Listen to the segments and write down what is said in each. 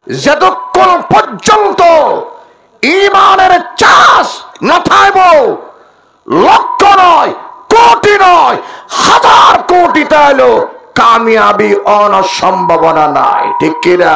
যতক্ষণ পর্যন্ত ঈমানের চাষ না থাকবে, লক্ষ নয়, কোটি নয়, হাজার কোটি তাইলো কামিয়াবি অসম্ভাবনা নাই। ঠিক কিনা?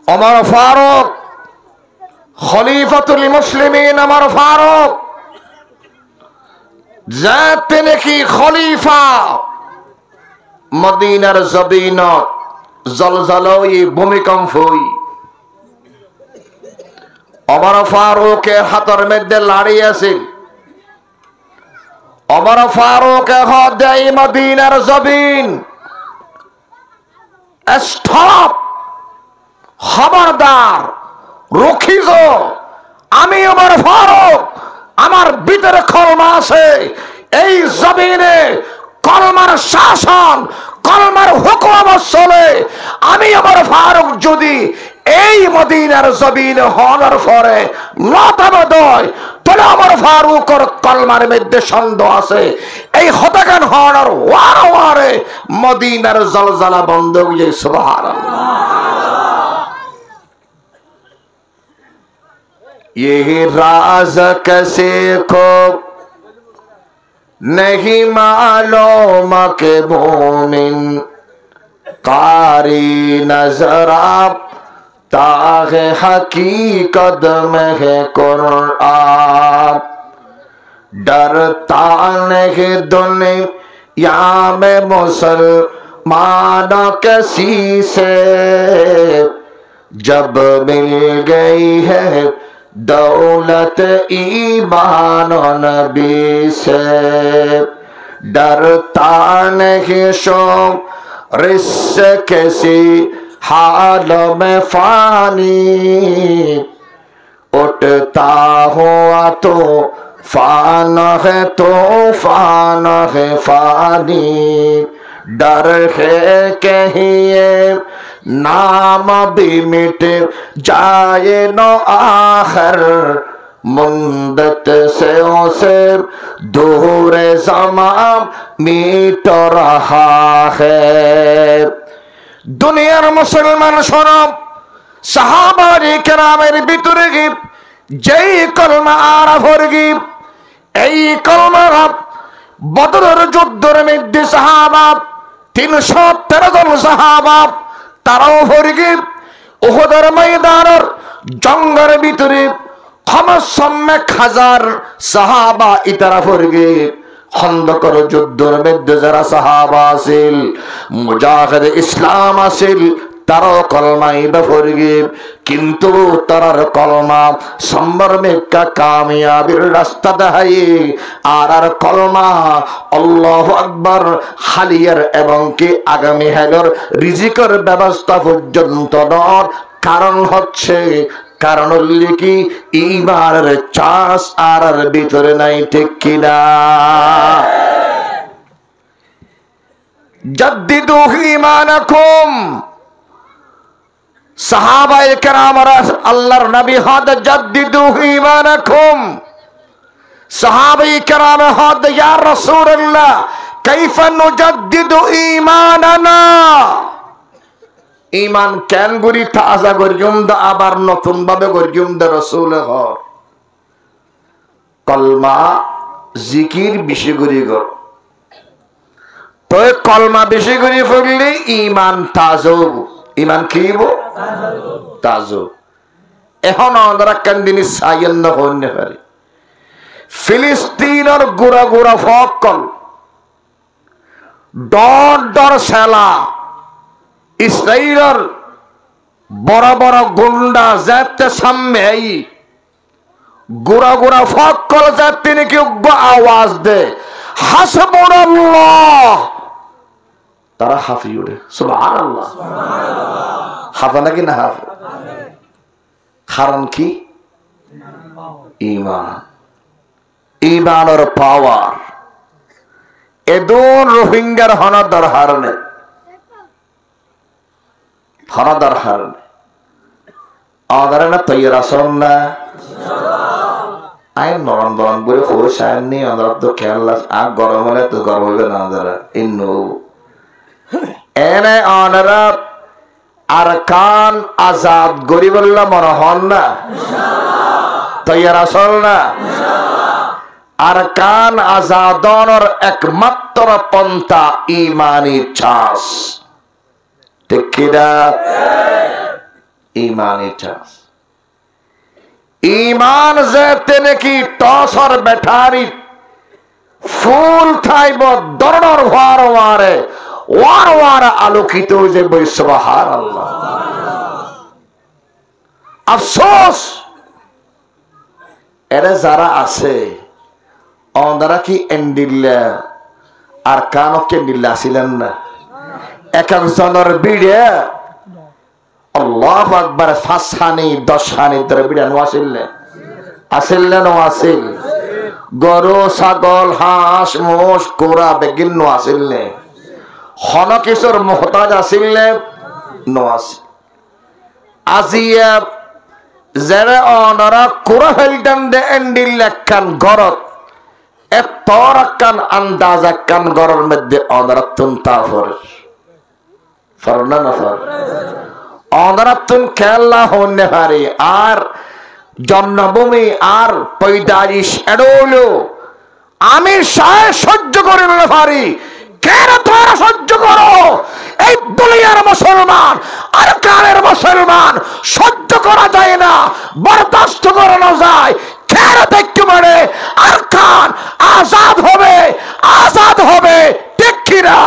ওমর ফারুক খলিফাতুল মুসলিমিন, ওমর ফারুক যাতে নাকি খলিফা মদিনার জমিনত জলজলই ভূমিকম্পই ওমর ফারুকের হাতের মধ্যে লাড়ি আছে। ওমর ফারুক হাত দেয় মদিনার জমিন, স্টপ, খবরদার, রখিজ, আমি ওমর ফারুক, আমার ভিতরে কলমা আছে, এই জমিনে কলমার শাসন, কলমার হুকুম চলে। আমি ওমর ফারুক যদি এই মদিনার জমিনে হওয়ার পরে মতামত হয়, তাহলে ওমর ফারুকের কলমার মধ্যে সন্দেহ আছে। এই হতাকান হওয়ার ওয়ারে মদিনার জলজলা বন্ধ হয়ে। সুবহানাল্লাহ। ये राज कैसे को नहीं मालूम के मोमिन कारी नजर तागे हकीकत में है कुरान, डरता नहीं दुनिया में मुसलमान किसी से, जब मिल गई है दौलत ईमान नबी से, डरता नहीं शौक रिश्ते किसी हाल में फानी, उठता हुआ तो फान है फानी, डर है कहिए नाम भी मिट जाए न आखिर, मुंदत से उसे दूर ज़मान मिट रहा है। दुनियार मुसलमान शोनो, साहाबाए केरामेर ভিতরে কি যেই কলমা আরাফ হরগি, এই কলমা বদরের যুদ্ধের মধ্যে সাহাবা 313 জন সাহাবা তারাও ফরগি, উহুদের ময়দানের জঙ্গলের ভিতরে খমসম্মে হাজার সাহাবা ইতারা ফরগি। খন্দকর যুদ্ধের মধ্যে যারা সাহাবা আছিল, মুজাহিদ ইসলাম আছিল, তারাও কলমাই ফরগি, কিন্তু তারার কলমা সম্বর মেক্কা কামিয়াবির রাস্তা দেখাই। আর কলমা আল্লাহু আকবার হালিয়ার এবং কি আগামী হেলর রিজিকের ব্যবস্থা পর্যন্ত নর। কারণ হচ্ছে, কারণ হলে কি ঈমানের চাষ আর ভিতরে নাই। ঠিক কিনা? জাদ্দিদু ঈমানাকুম, সাহাবায়ে কেরামরা আল্লাহর নবী হদ জাদ্দিদু ঈমানাকুম, সাহাবায়ে কেরাম হদ ইয়া রাসূলুল্লাহ কাইফা নুজাদ্দিদু ঈমানানা, ঈমান কেন গরি তাজা গরিয়ম দা আবার নতুন ভাবে গরিয়ম দা রাসূল হর। কলমা জিকির বেশি করি কর, তো কলমা বেশি করে পড়লে ঈমান তাজা, ঈমান কি হবো? তাজা। এখন আমরা কান্দিনি সাইয়েন না হইনে পারে। ফিলিস্তিনের গোড়া গোড়া ফকল ডর ডর সেলা, ইসরায়েলের বড় বড় গুন্ডা যাতে সামনে এই গোড়া গোড়া ফকল যাতে নাকি আওয়াজ দে হাসবুনাল্লাহ, তারা হাফি উঠে। সুবহানাল্লাহ। হাফা নাকি না হাফ? কারণ কি? ঈমান, ঈমানের পাওয়ার, এদুন রোহিঙ্গার হনদর হারনে হনদর হারনে আমাদের না তৈরি আসন না আইন নরম নরম করে হোস আইন নি আমরা তো খেয়াল আগ গরম হলে তো গরম হবে না যারা ইন্নু এনে অনারা আরকান আজাদ গরিবুল্লাহ মনে হন না তৈরি আসল না আরকান আজাদনের একমাত্র পন্থা ইমানি চাষ ঠিক কিনা ইমানি চাষ ইমান যেতে নাকি টসর ব্যাটারি ফুল থাইব দরনর ওয়ার আলোকিত যে সুবহানাল্লাহ আফসোস এরা যারা আছে ওনারা কি এন্ডিল্লা আর কানক কেন্ডিল্লা ছিলেন না এক একজনের বিড়ে আল্লাহু আকবার 5 হানি 10 হানি ধরে বিড়ানো আসিল গরু ছাগল হাঁস মোষ কোরা বেগিন্ন আসিল হন কিশোর মোহতাজ আসিল নো আসিল আজিয়া যারা ওনারা কোরা ফেলতেন দে এন্ডিল্লা কান গরত এতর কান আন্দাজ কান গরর মধ্যে ওনারা তুনতা ফরনা না ফর অনারাতুন খেলা হনে পারে আর জন্মভূমি আর পৈদারিশ এডোলো আমি সহ্য করে নিতে পারি কেন তোমরা সহ্য করো এই দুনিয়ার মুসলমান আর কানের মুসলমান সহ্য করা যায় না বরদাস্ত করানো যায় কেন দেখতে পারে আর কান আজাদ হবে ঠিক কিনা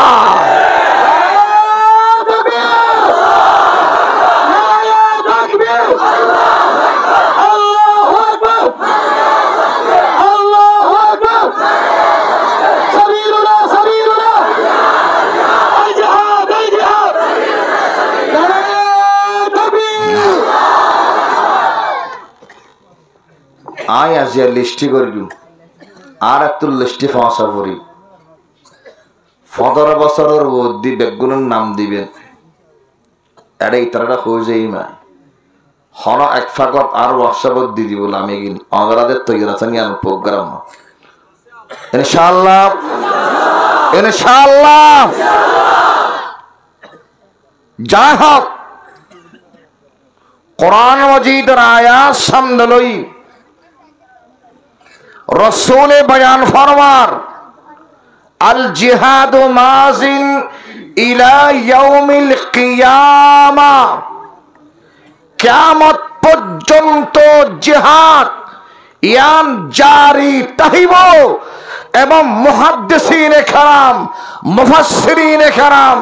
আয় আজিয়া লিস্টি করবি আর একটু লিস্টি ফাঁসা করি 15 বছরের বুদ্ধি বেগুনের নাম দিবেন এটা ইতারা হয়ে যাই মা হন এক ফাগত আর ওয়ার্কশপত দি দিব আমি কিন্তু আমাদের তৈরি আছেন ইয়ার প্রোগ্রাম ইনশাআল্লাহ যাই হোক কোরআন মাজিদের আয়াত সামনে লই রসুল বয়ান ফরমার আল জিহাদু মাজিন ইলা ইয়াউমিল কিয়ামা কিয়ামত পর্যন্ত জিহাদ ইয়ান জারি তাহিব এবং মুহাদ্দিসিনে কেরাম মুফাসসিরিনে কেরাম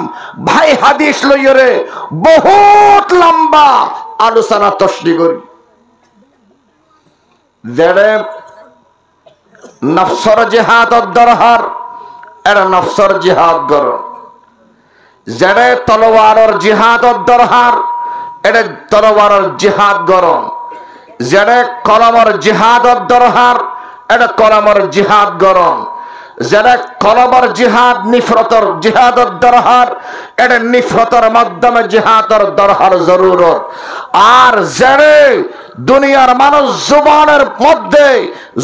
ভাই হাদিস লইরে বহুত লম্বা আলোচনা তশরিহ করি যেড়ে নফসর জিহাদর দরহার এর নফসর জিহাদ গর যেড়ে তলোয়ারর জিহাদর দরহার এটা তলোয়ারর জিহাদ গর যেড়ে কলমর জিহাদর দরহার এটা কলমর জিহাদ গর যেড়ে কলমর জিহাদ নিফরতর জিহাদর দরহার এটা নিফরতর মাধ্যমে জিহাদর দরহার জরুরত আর যেড়ে দুনিয়ার মানুষ জুবানের মধ্যে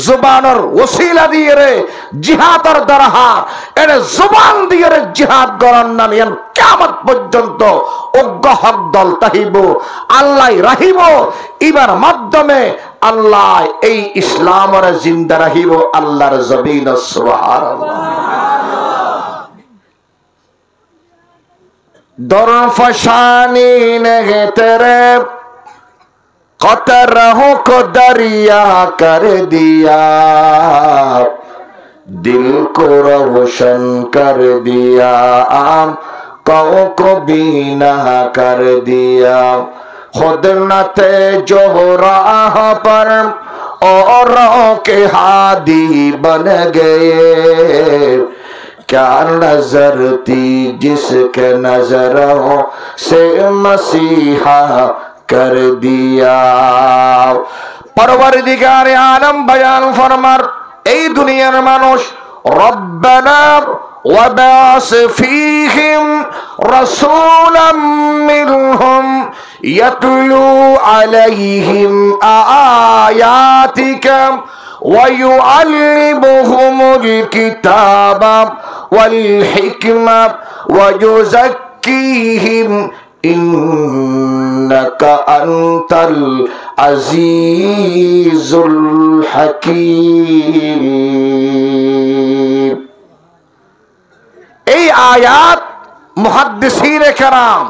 জুবানের ওসিলা দিয়ে রে জিহাদর দরহার এটা জুবান দিয়ে রে জিহাদ গরন না নিয়ন কিয়ামত পর্যন্ত অজ্ঞ হক দল তাহিব আল্লাহ রাহিব ইবার মাধ্যমে আল্লাহ এই ইসলামের জিন্দা রাহিব আল্লাহর জবিন সুবহানাল্লাহ দরন ফশানি নে তেরে कतरों को दरिया कर दिया दिल को रोशन कर दिया आंखों को बीना कर दिया खुद न थे जो राह पर औरों के हादी बन गए क्या नजर थी जिसके नजरों से मसीहा कर दिया परवरदिगार आलम बयान फरमार এই দুনিয়ার মানুষ রব্বানা ওয়াবাস ফীহিম রাসূলাম মিনহুম ইয়াতলু আলাইহিম আয়াতিকা ويعلمهم الكتاب والحكمة ويزكيهم إنك أنت العزيز الحكيم এই আয়াত মুহাদ্দিসিনে কেরাম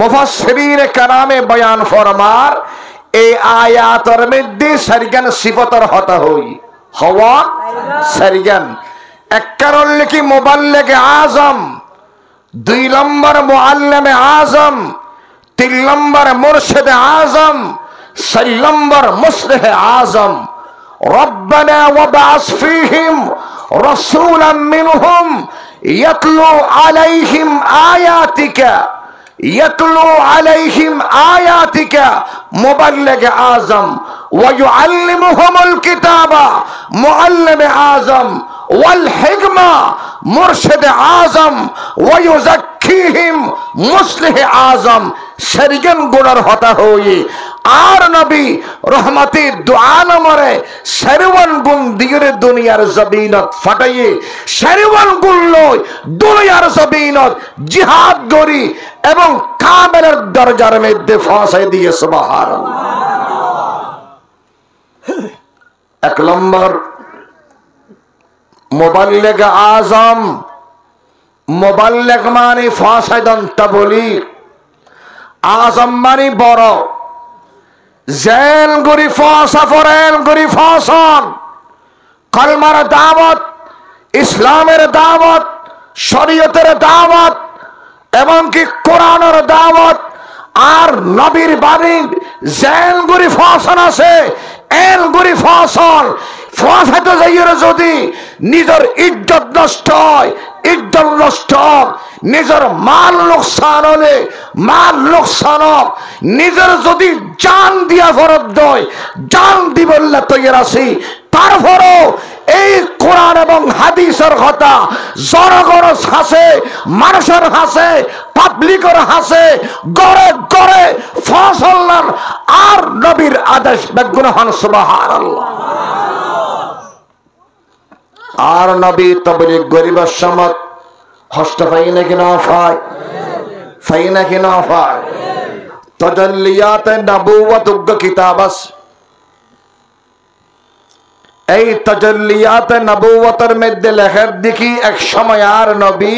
মুফাসসিরিনে কেরামে বয়ান ফরমার এই আয়াতের মধ্যে সারিগান সিফাতর হতা হই হওয়া সারিগান এক কারণ লিখি মুবাল্লিগে আজম, 2 নম্বর মুআল্লিমে আজম, 3 নম্বর মুরশিদে আজম, 4 নম্বর মুসলিহে আজম। রব্বানা ওয়াবাস ফীহিম রাসূলাম মিনহুম ইয়াতলু আলাইহিম আয়াতিকা, ইয়াতলু আলাইহিম আয়াতিকা মুবাল্লিগ আজম, ওয়া ইউআল্লিমুহুমুল কিতাবা মুআল্লিমে আজম, ওয়াল হিকমা মুরশিদ আজম, ওয়া ইউযাক্কিহিম মুসলিহ আজম। সারিগান গুণার হতা হই আর নবী রহমতে দু আলমরে সারওয়ান গুণ দিগরে দুনিয়ার জবিনত ফাটাইয়ে সারওয়ান গুণ লই দুনিয়ার জবিনত জিহাদ করি এবং কামেলের দরজার মধ্যে ফাঁসাই দিয়ে সুবহানাল্লাহ। 1 নম্বর মুবাল্লিগ আজম, মুবাল্লিগ মানে ফাঁসাইদন তাবলীগ, আজম মানে বড়, জেল গুরি ফাঁসা ফরেন গুরি ফাঁসন, কলমার দাওয়াত, ইসলামের দাওয়াত, শরীয়তের দাওয়াত এবং কি কোরআনের দাওয়াত আর নবীর বাণী জেল গুরি ফাঁসন আছে, এল গুরি ফাঁসন ফাঁসাইতে যাইয়ের যদি নিজের ইজ্জত নষ্ট হয়, ইজ্জত নষ্ট হোক, নিজের মাল লোকসান হলে মাল লোকসান হোক, নিজের যদি জান দিয়া ফরত দেয় জান দিবল্লা তৈরি আছি, তারপরও এই কোরআন এবং হাদিসের কথা জনগণের হাসে, মানুষের হাসে, পাবলিকের হাসে, গড়ে গড়ে ফসলার আর নবীর আদেশ বেগুন হন সুবহানাল্লাহ। আর নবী তাবলীগ গরিবের সমাজ হস্ত পাই নাকি না পায়, পাই নাকি না পায়। তাজাল্লিয়াতে নবুওয়াত কিতাব আছে, এই তাজাল্লিয়াতে নবুওয়াতের মধ্যে লেখার দেখি এক সময় আর নবী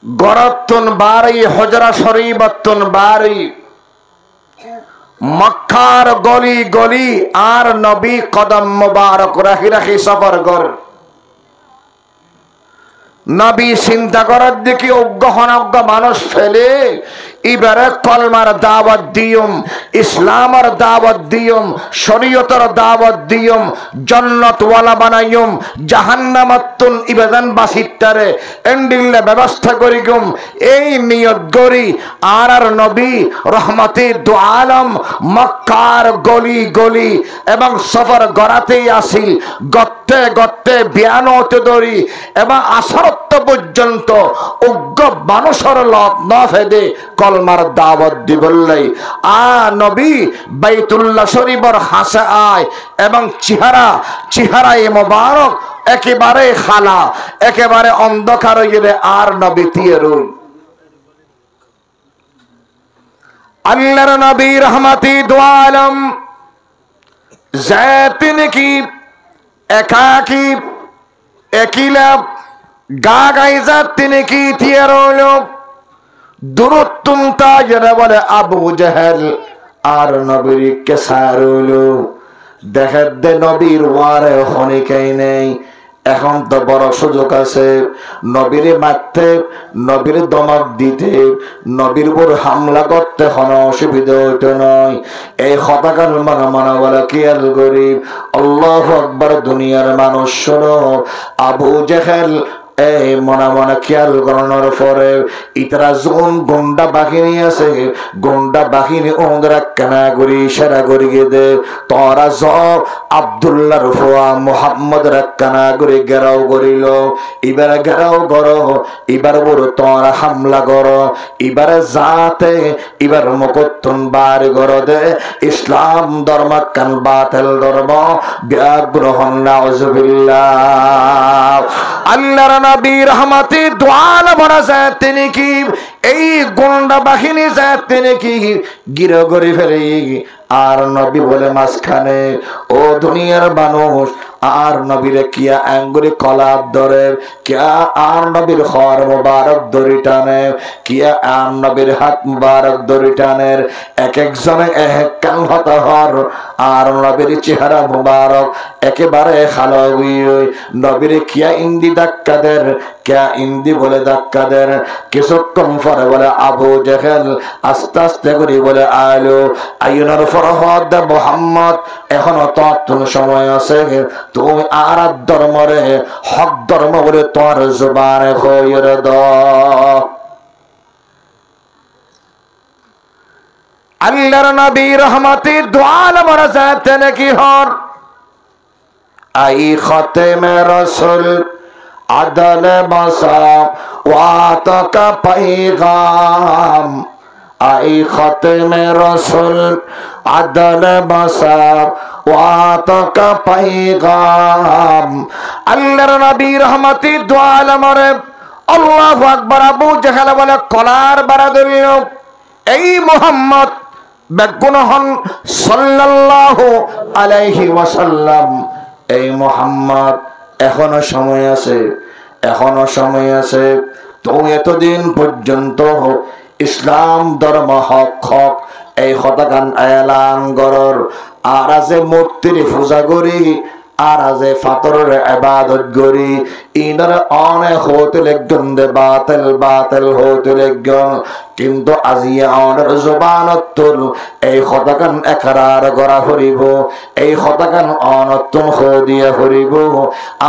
গড়াতুন বাড়ি হজরা শরীফতুন বাড়ি মক্কার গলি গলি আর নবী কদম মুবারক রাখি রাখি সফর কর। নবী চিন্তা করার দিকে অজ্ঞ মানুষ ফেলে এবারে কলমার দাওয়াত দিয়ম, ইসলামের দাওয়াত দিয়ম, শরীয়তের দাওয়াত দিয়ম, জান্নাত ওয়ালা বানাইয়ম, জাহান্নামাতুন ইবাদান বাসিতারে এন্ডিলে ব্যবস্থা করিগম, এই নিয়ত করি আর নবী রহমতে দু আলম মক্কার গলি গলি এবং সফর গড়াতেই আসিল, গত্তে গত্তে বিয়ানতে দরি এবং আসরত পর্যন্ত অজ্ঞ মানুষের লব না ফেদে কলমার দাওয়াত দিবল্লাই নবী বাইতুল্লাহ শরীফের হাসে আয় এবং চেহারায় মোবারক একেবারে খালা, একেবারে অন্ধকার হইলে আর নবী তিয়ে রই। আল্লাহর নবী রহমতে দু আলম তিনি কি একাকী একিলা গা গাইজা তিনি কি তিয়ে রইল দূরত্বম তাজরা বলে আবু জাহেল আর নবীর কেসার হইল। দেখেন দে নবীর ওয়ারে হনিকাই নেই, এখন তো বড় সুযোগ আছে নবীরে মারতে, নবীর দমক দিতে, নবীর উপর হামলা করতে কোনো অসুবিধা হইতো নয়। এই হতাকার মানা বলা কি আর গরিব। আল্লাহু আকবার। দুনিয়ার মানুষ শোনো, আবু জাহেল এই মনে মনে খেয়াল করানোর পরে ইতারা যখন গুন্ডা বাহিনী আছে, গুন্ডা বাহিনী ওদের কেনা করি সেরা করিয়ে দে, তোরা সব আব্দুল্লাহর ফুয়া মোহাম্মদ রাক্কানা করে ঘেরাও করিল। এবার ঘেরাও করো, এবার বড় তোরা হামলা করো, এবারে যাতে এবার মুকত্তন বার করো দে ইসলাম ধর্ম কান বাতিল ধর্ম ব্যাগ্রহণ নাউজুবিল্লাহ। আল্লাহর নবী রহমতে দোয়াল ভরা যায় তিনি কি এই গুন্ডা বাহিনী যায় তিনি কি গিরো করে ফেলে। আর নবী বলে মাঝখানে, ও দুনিয়ার মানুষ, আর নবীরে কিয়া আঙ্গুরি কলাপ ধরে, কিয়া আর নবীর খর মুবারক দড়ি টানে, কিয়া আর নবীর হাত মুবারক দড়ি টানের, এক একজনে এক কান হতা হর। আর নবীর চেহারা মুবারক একেবারে খালো নবীর কিয়া ইন্দি ধাক্কা দের, কিয়া ইন্দি বলে ধাক্কা দের। কিছুক্ষণ পরে বলে আবু জেহেল আস্তে আস্তে করে বলে আলো আইনার ফরহদ মোহাম্মদ, এখনো তোর সময় আছে, তুমি আর ধর্মরে হক ধর্ম বলে তোর জবানে হইরে দাও। আল্লাহর নবী রহমতে দোয়াল ভরা যাতে নাকি হর আই খতেমে রসুল আদল বসা ওয়াতকা पैगाम, আই খতেমে রসুল আদল বসা ওয়াতকা पैगाम। আল্লাহর নবী রহমতে দোয়াল মরে আল্লাহু আকবার। আবু জেহেল বলে কলার বাড়া দিল, এই মুহাম্মদ বেগুনহন সাল্লাল্লাহু আলাইহি ওয়াসাল্লাম, এই মুহাম্মদ এখনো সময় আছে, এখনো সময় আছে। তুমি এতদিন পর্যন্ত ইসলাম ধর্ম হক হক এই হতাকান এলান গরর, আর আছে মূর্তির পূজা করি, আর আছে ফাতরের ইবাদত করি, ইনার অনেক হতে লাগন দে বাতিল বাতিল হতে লাগন। কিন্তু আজিয়া অনের জবানতুল এই হতাকান একরার করা হরিব, এই হতাকান অনতুন হদিয়া হরিব।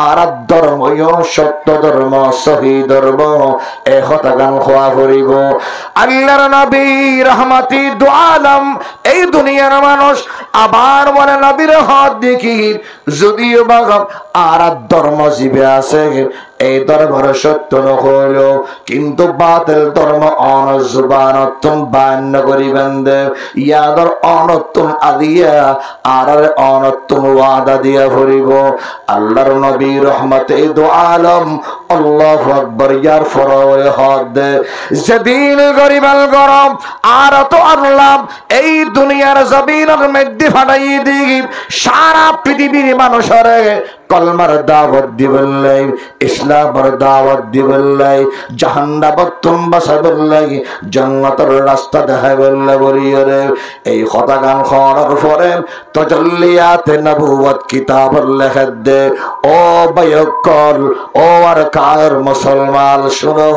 আর ধর্ম সত্য ধর্ম সহি ধর্ম এই হতাকান হওয়া হরিব। আল্লাহর নবী রহমতি দু আলম এই দুনিয়ার মানুষ আবার বলে নবীর হাত দেখি, যদিও বা আর ধর্ম জীবে আছে এই ধর্মের সত্য নহইল, কিন্তু বাতিল ধর্ম অনজুবানতুন বান্য করিবেন দে, ইয়াদর অনতুন আদিয়া আর অনতুন ওয়াদা দিয়া ভরিব। আল্লাহর নবী রহমতে দু আলম আল্লাহু আকবার ইয়ার ফরওয়ে হদ দে, যেদিন গরিবাল গরম আর তো আল্লাহ এই দুনিয়ার জমিনের মধ্যে ফাটাই দিই সারা পৃথিবীর মানুষের কলমার দাওয়াত দিবেলাই, ইসলামের দাওয়াত দিবেলাই, জাহান্নামত বাঁচাবেলাই, জান্নাতের রাস্তা দেখাবেলাই বলিরে। এই কথা গান খনার পরে তাজাল্লিয়াতে নবুয়ত কিতাব লেখা দে। ও বায়কল, ও আর কার মুসলমান শুনো,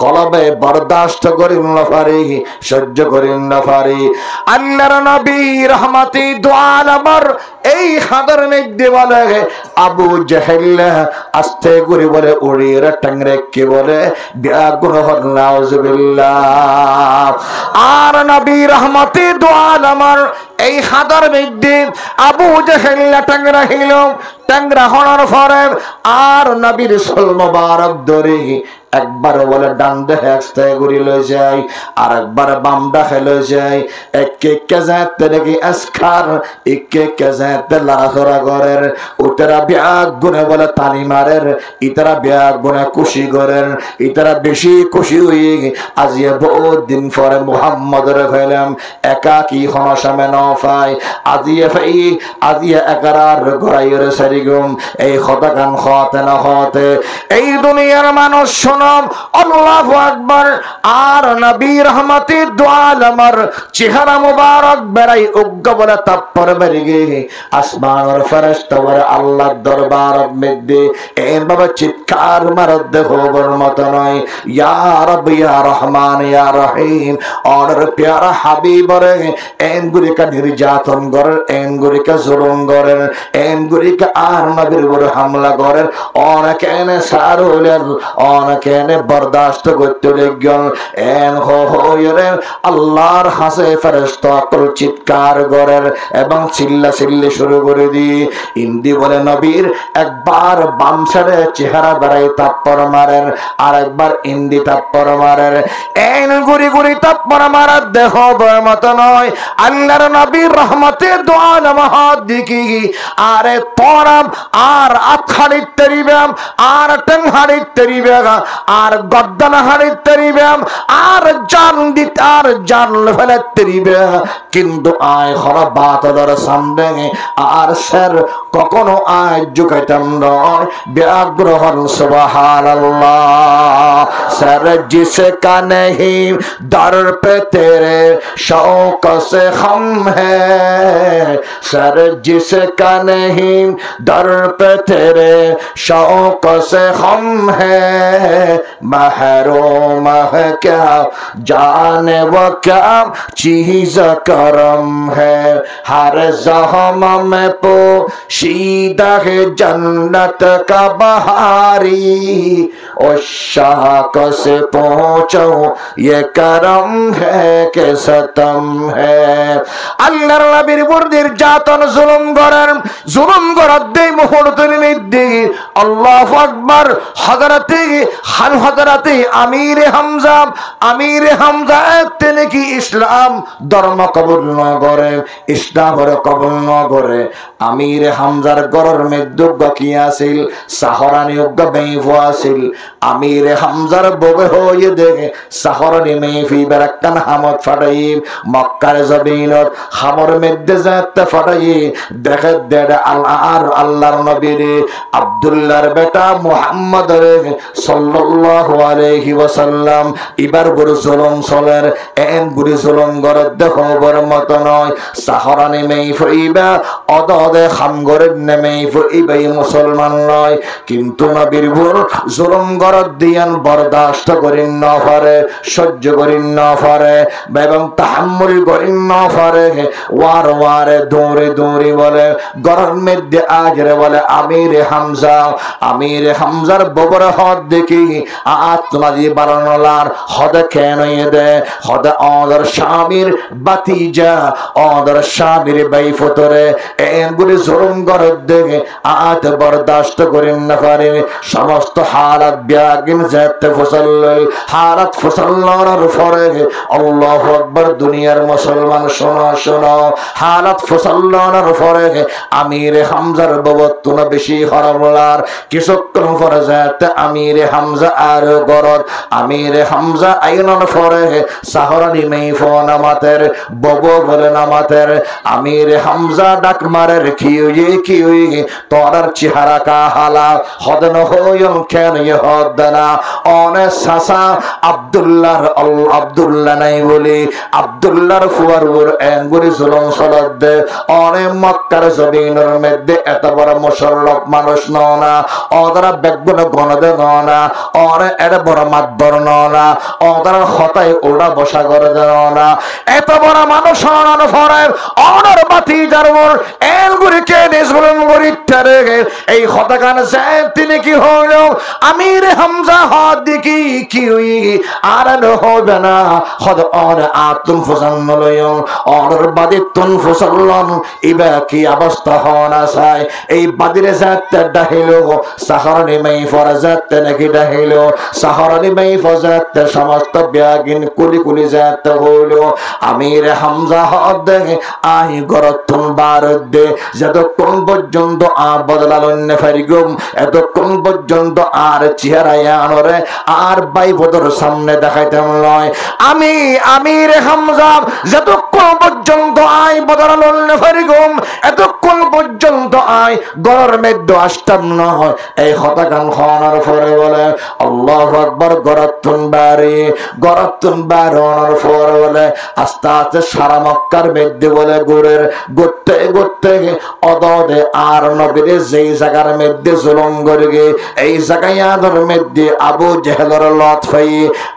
কলবে বরদাস্ত করিন না পারি, সহ্য করিন না পারি। আল্লাহর নবী রহমতি দু আলমের এই হাদার মধ্যে বলে আবু জেহেল আস্তে করে বলে উড়িয়ে টাংরে কে বলে ব্যাগুন হল নাউজুবিল্লাহ। আর নবী রহমতে দু আলমের এই হাদার মধ্যে আবু জেহেল টাংরা হিল, টাংরা হওয়ার পরে আর নবীর সোল মোবারক ধরে একবার বলে ডান দেখে একসাথে ঘুরি লয়ে যায়, আর একবার বাম দেখে লয়ে যায়। একে কেজাতে নাকি আসখার, একে কেজাতে লাড়াছড়া করের, উতেরা ব্যাগ গুনে বলে তালি মারের, ইতারা ব্যাগ গুনে খুশি করেন, ইতারা বেশি খুশি হয়ে আজিয়ে বহুত দিন পরে মুহাম্মদের ফেলাম একাকি হনসামে নফাই, আজিয়ে ফাই আজিয়ে একারার গড়াইয়ের সারিগুম। এই হতাকান হতে না হতে এই দুনিয়ার মানুষ আল্লাহু আকবার। আর নবী রহমতে দু আলমের চেহারা মুবারক বেড়াই উগ্র বলে তাপ্পর বেড়ে গে আসমানের ফেরেশতা বলে আল্লাহর দরবার মধ্যে এভাবে চিৎকার মারত দেখোবার মতো নয়, ইয়া রব ইয়া রহমান ইয়া রহিম। और प्यारा হাবিব রে এনগুলি কা নির্যাতন করেন, এনগুরিকে জুলুম করেন, এনগুরিকে আর নবীর উপর হামলা করেন। অনেকে এনে সার হইলেন, অনেকে এনে বরদাস্ত করতে লাগলেন। এন হইলে আল্লাহর হাসে ফেরেশতা কল চিৎকার করেন এবং চিল্লা চিল্লি শুরু করে দিয়ে ইন্দি বলে নবীর একবার বাম সাইডে চেহারা বেড়াই তাপ্পর মারেন, আর একবার ইন্দি তাপ্পর মারেন। এন গুড়ি গুড়ি তাপ্পর মারার দেহ মতো নয়। আল্লাহর নবীর রহমতে দোয়া নামাহাত দিকি আরে পরাম আর আখাড়ির তেরিবাম আর টেংহাড়ির তেরিবাম আর গদ্দানা হাড়ির তেরিবাম আর জান দিত আর জান ফেলে তেরিবা, কিন্তু আয় হরা বাতলার সামনে আর স্যার কখনো আয় ঝুঁকাইতাম নয়। ব্যাগ্রহণ সুবহানাল্লাহ। স্যার जिसका नहीं दर पे तेरे शौक से हम है, सर जिसका नहीं दर पे तेरे शौक से हम है, महरूम है क्या जाने वो क्या चीज करम है, हर ज़हम में पोशीदा है जन्नत का बहारी, और शाख से पहुंचो ये करम है के सतम है। আল্লাহর নবীর উপর নির্যাতন জুলুম করেন, জুলুম করার দেই মুহূর্তের মধ্যে আল্লাহু আকবার। হযরতে আমির হামজা তিনি কি ইসলাম ধর্ম কবুল না করে, ইসলাম কবুল না করে। আমির হামজার গরর মধ্যে কি আছিল, সাহরানি বেইফ আছিল। আমির হামজার ববে হয়ে দেখে সাহরানি মেফি বেরাক্কান হামদ ফাটাই মক্কার জমিনত হামর মধ্যে যাতে ফাটাই দেখে দেড় আর আল্লাহর নবীর আব্দুল্লাহর বেটা মুহাম্মদ সাল্লাল্লাহু আলাইহি ওয়াসাল্লাম এবার বড় জুলুম চলের। এন বুড়ি জুলুম গরত দেখবার মতো নয়। সাহরানি মেফইবা অদদে খামগরের নেমে ফইবাই মুসলমান নয়, কিন্তু নবীর বুর জুলুম গরত দিয়ান বরদাস্ত করেন না পারে, সহ্য করেন না পারে এবং তাহাম্মুল করেন না পারে। ওয়ার ওয়ারে দৌড়ে দৌড়ে বলে গরর মধ্যে আজরে বলে আমির হামজার ববর হদ দেখি আত্মাদি বারানলার হদে কেনয়ে দে হদে অদর স্বামীর বাতিজা অদর স্বামীর বাইফতরে এনগুলি জুলুম গরত দেখে আত বরদাস্ত করেন না পারে। সমস্ত হালাত ব্যাগিন যেতে হালাত ফসল্লার পরে আল্লাহু আকবার। দুনিয়ার মুসলমান শোনো শোনো, হালাত ফসল্লার পরে আমির হামজার ববত্তন বেশি হরমলার কিছুক্ষণ পরে যেতে আমির হামজা আর গরত আমির হামজা আইনন পরে সাহরানি মেইফো নামাতের বব বলে নামাতের আমির হামজা ডাক মারের কি তোরার চেহারা কা হালা হদন হয়ন কেন হদনা অনে সাসা আব্দুল্লাহ নাই বলি আব্দুল্লাহর ফুয়ার এঙ্গুরি জুলুম সলাদ দে অনে মক্কার জমিনের মধ্যে এত বড় মুশররফ মানুষ না ওরা বেগুন গণদে না অনে এত বড় মাতবর না ওরা হতায় ওড়া বসা করে না এত বড় মানুষ হওয়ার পরে অনর বাতি যারবর এঙ্গুরিকে নিজগুলুম গরিটারে এই হতাকান যে তিনি কি হইল আমির হামজা হদ দেখি কি হই আর হবে না হদ অন আতুম ফুসান্নলয়ন অনর বাদিতুন ফুসাল্লন ইবা কি অবস্থা হনা চাই এই বাদিরে যাতে ডাহিলো সাহরানি মাই ফরাজাতে নাকি ডাহিলো সাহরানি মাই ফরাজাতে সমস্ত ব্যাগিন কুলি কুলি যাতে হইলো আমির হামজা হদ দেখে আই গরতুন বারদে যতক্ষণ পর্যন্ত বদলালন ফারিগুম এতক্ষণ পর্যন্ত আর চেহারা আনরে আর বাইবদর সামনে দেখাইতাম নয়। আমি আমির হামজা যতক্ষণ পর্যন্ত আই বদলালন ফারিগুম এতক্ষণ পর্যন্ত আই গরর মধ্যে আসতাম নয়। এই হতাকান হওয়ার পরে বলে আল্লাহু আকবার। গরতুন বাড়ানোর পরে বলে আস্তে আস্তে সারা মক্কার মধ্যে বলে ঘুরের ঘুরতে অদদে আর নবীর যেই জায়গার মধ্যে জুলুম করে এই জায়গার মধ্যে আবু জেহেলের লতফাই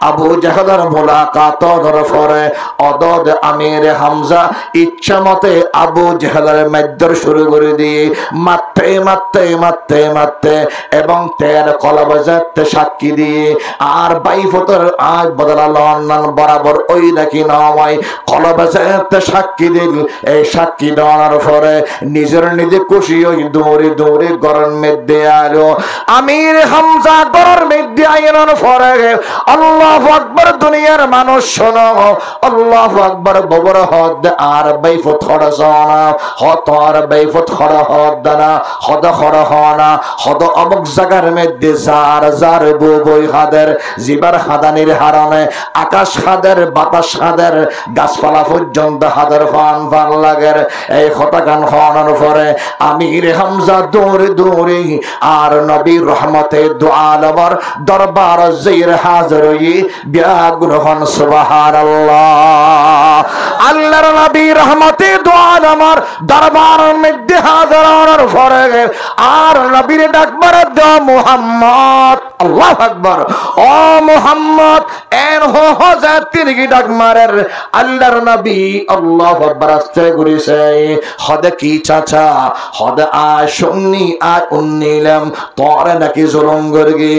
আবু জেহেলের মুলাকাত ধরে পরে অদদ আমির হামজা ইচ্ছা মতে আবু জেহেলের মারধর শুরু করে দিয়ে মারতে মারতে মারতে মারতে এবং তের কলবাজাতে সাক্ষী দিয়ে আর বাইফতর আজ বদলাল অন্যান বরাবর ওই নাকি নয় কলবাজাতে সাক্ষী দিল। এই সাক্ষী দেওয়ার পরে নিজের নিজে খুশি ওই দৌড়ে দৌড়ে গরম মধ্যে আলো আমির হামজা গরম মধ্যে আইনার পরে আল্লাহু আকবার দুনিয়ার মানুষ শোনো আল্লাহু আকবার ববর হদ আর বাইফত খড়াসনা হত আর বাইফত খড়া হদ না হদ খড়া হনা হদ অমুক জায়গার মধ্যে জার জার বই হাদের জিবার হাদানির হারনে আকাশ হাদের বাতাস হাদের গাছপালা পর্যন্ত হাদের ফান ফান লাগের এই কথা গান হওয়ার পরে আমির হামজা দৌড়ে দৌড়ে আর নবী রহমতে দু আলমর দরবার জির হাজির ব্যাগুর হন সুবহানাল্লাহ। আল্লাহর নবী রহমতে দু আলমর দরবার মধ্যে হাজির হওয়ার পরে আর নবীর ডাকবার দো মুহাম্মদ আল্লাহু আকবার ও মুহাম্মদ এন হো হযরতের কি ডাক মারের আল্লাহর নবী আল্লাহু আকবার আস্তে ঘুরিছে হদে কি চাচা হদে আ শুননি আ উন্নিলাম তোরে নাকি জুলুম করগি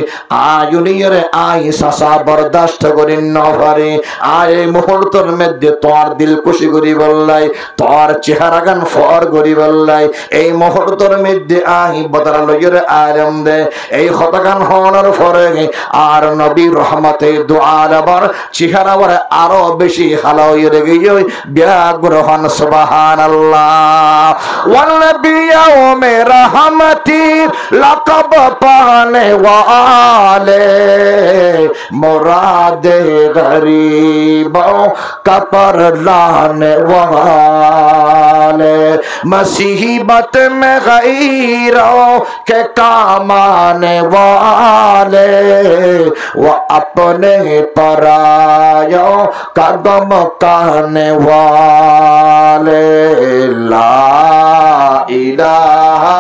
আয়ুনিরে আই সাসা বরদাস্ত করিন না পারে আয় মুহূর্তের মধ্যে তোর দিল খুশি করি বললাই তোর চেহারা গান ফর করি বললাই এই মুহূর্তের মধ্যে আই বদলা লইরে আরাম দে এই কথা গান হওয়ার পরে আর নবী রহমতে দোয়া আবার চেহারা বরে আরো বেশি হালাও হয়ে গিয়ে ব্যাগুর হন সুবহানাল্লাহ। ওয়াল নবিয়্যুমে রহমতি লকব পানে ওয়ালে মুরাদে গরিবों का पर लाने वाले मुसीबत में गैरों के काम आने वाले वो अपने परायों का गम कहने वाले ला इलाहा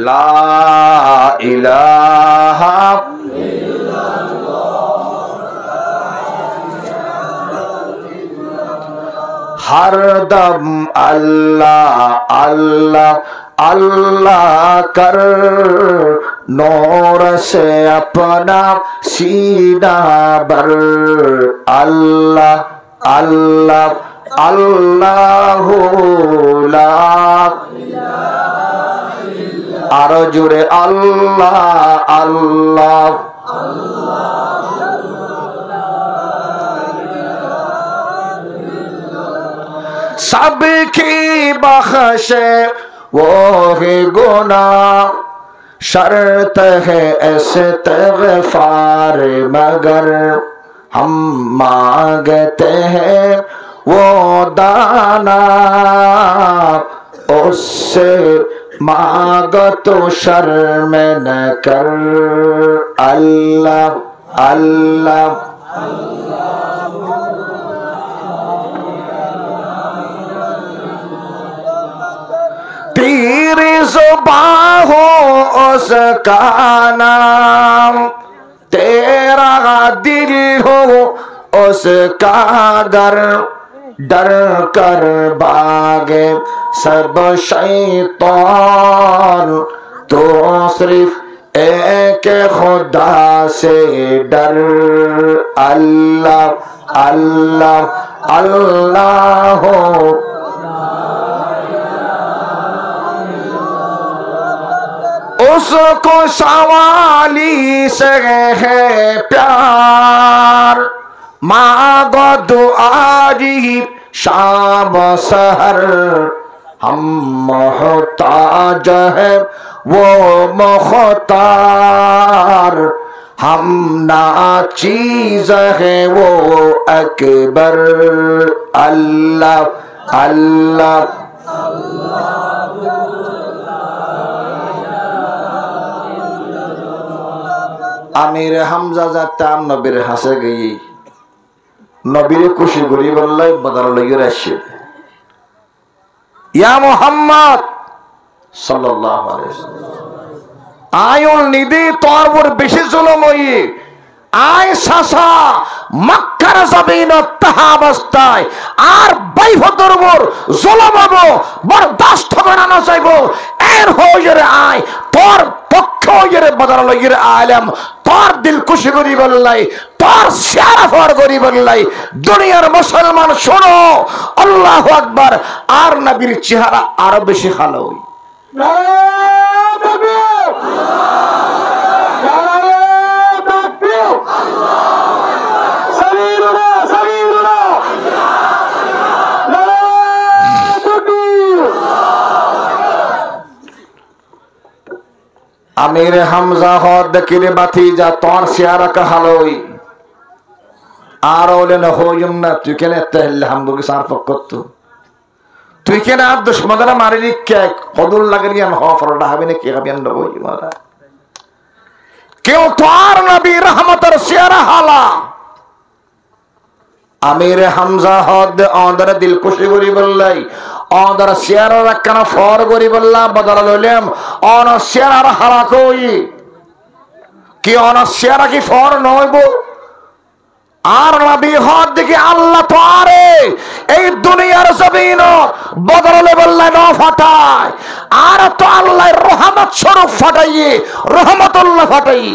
ला इलाहा हर दम अल्लाह अल्लाह अल्लाह कर नूर से अपना सीना भर अल्लाह अल्लाह अल्लाह ला आरो जुड़े अल्लाह अल्लाह सबकी बख्शे वो ही गुनाह शर्त है इस्तिग़फ़ार मगर हम मांगते हैं वो दाना उससे मांग तो शर्म न कर अल्लाह अल्लाह तेरी ज़ुबान हो उसका नाम तेरा दिल हो उसका दर डर कर भागे सब शैतान तो सिर्फ एक खुदा से डर अल्लाह अल्लाह अल्लाह हो उसको सवाली से है प्यार मांगो दुआरी शाम सहर हम मोहताज है वो मुख्तार हम ना चीज है वो अकबर अल्लाह अल्लाह আমির হামজা যাতাম নবীর হাসে গিয়ে নবীরে খুশি করি বললাই বদল লইয়ে আসছে ইয়া মুহাম্মদ সাল্লাল্লাহু আলাইহি ওয়াসাল্লাম আয়ুল নিদি তোর উপর বেশি জুলুম হই আয় সাসা মক্কার জমিন তাহা অবস্থায় আর বাইফতর উপর জুলুম হবো বরদাস্ত করা না চাইব এর হয়ে আয় তোর পক্ষ হয়ে বদল লইরে আলেম তোর দিল খুশি করি বললাই তোর শেয়ারা ফর করি বললাই দুনিয়ার মুসলমান শোনো আল্লাহু আকবার আর নবীর চেহারা আরো বেশি ভালো হই আমির হামজা হদ দেখিরে বাতি যা তোর চেহারা কাহালই আর ওলে না হইম না তুই কেন তাহলে হামদুকে সারফ করত তুই কেন আর দুশ্মনরা মারিলি কে কদুল লাগেনি আন হফরটা হবে না কে হবে না হই মারা কেউ তোর নবী রহমতের চেহারা হালা আমির হামজা হদ অদর দিল খুশি করি বললাই অদর চেহারা রাখানা ফর করি বললা বদল লইলাম অন চেহারা হারা কই কি অন চেহারা কি ফর নইব আর নবী হদ দেখি আল্লাহ তো আরে এই দুনিয়ার জমিন বদলে বললাই ন ফাটায় আর তো আল্লাহ রহমত স্বরূপ ফাটাইয়ে রহমতুল্লাহ ফাটাই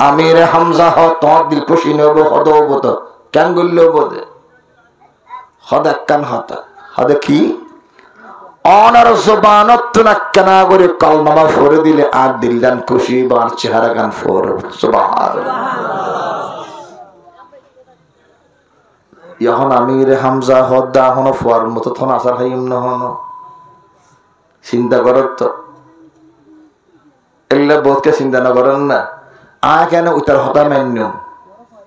আমির হামজা হ তোর দিল খুশি নেব হদ বোধ কেন গল্ল বোধে হদ কান হতা হদে কি অনার জবানত না কেনা করে কলমা ফরে দিলে আর দিল গান খুশি বার চেহারা গান ফোর সুবহানাল্লাহ এখন আমির হামজা হদ দা হন ফোর মতো থন আসার হাইম না হন চিন্তা করত তো এগুলা বোধকে চিন্তা না করেন না কেন উতার হতা মান্য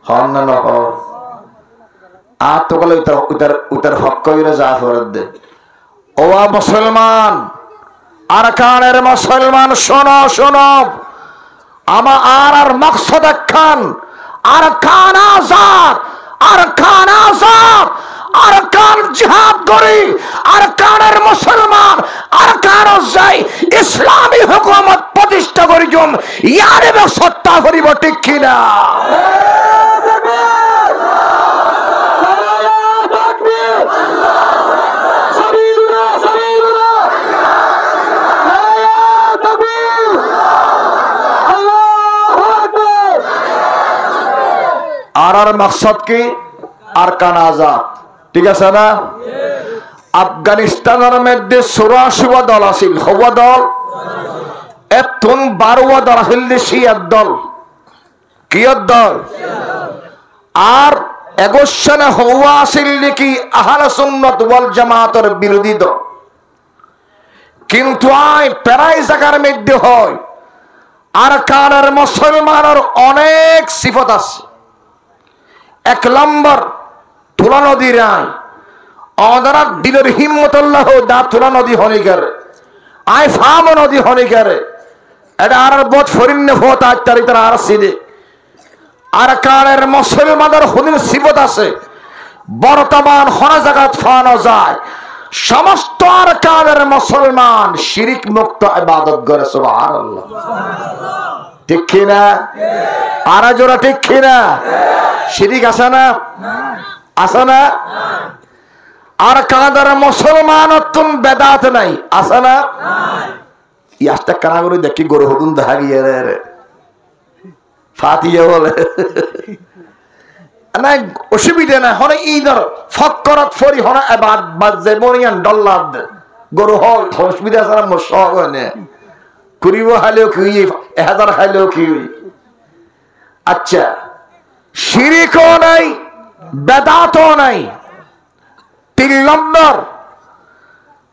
হন না নহ আর তো গেলে উতার হক কইরা যা ফরত দে ও মুসলমান আর কানের মুসলমান শোনো শোনো আমার মকসদ খান আর খান আজাদ আর খান আজাদ আর কান জিহাদ করি আর কানের মুসলমান আর কান যাই ইসলামী হুকুমত প্রতিষ্ঠা করি জম ইয়ারে সত্তা করিব ঠিক কিনা আর মকসদ কি আর কান আজাদ ঠিক আছে না আফগানিস্তানের মধ্যে 84 দল আছিল হওয়া দল এখন 12 দল আছিল শিয়ার দল কিয়র দল আর 21 সালে হওয়া আছিল নাকি আহলে সুন্নাত ওয়াল জামাতের বিরোধী দল কিন্তু আই প্রায় জায়গার মধ্যে হয় আর কানের মুসলমানের অনেক সিফত আছে এক নম্বর তুলা নদীর আয় অদরা দিলের হিম্মতুল্লাহ দা তুলা নদী হনিকার আয় ফাম নদী হনিকার এটা আর বোধ ফরিন্নে ফত আত্মারি তার আর সিদে আর কানের মুসলমানের হুদির সিবত আছে বর্তমান হনা জাগাত ফানো যায় সমস্ত আর কানের মুসলমান শিরিক মুক্ত ইবাদত করে সুবহানাল্লাহ ঠিক কিনা আর জোরা ঠিক কিনা শিরিক আছে না আছে না আর কাদের মুসলমান তুম বেদাত নাই আছে না ইয়াস্তা কানা করে দেখি গরু হুদুন দেখা গিয়ে রে ফাতিয়া বলে না অসুবিধা না হনে ঈদর ফকরত ফরি হনে এবাদ বাজে মরিয়ান ডল্লার দে গরু হয় অসুবিধা আছে না মুশক হনে কুরিব হালেও কি 1000 হালেও কি আচ্ছা শিরিকও নাই বেদাতও নাই 3 নম্বর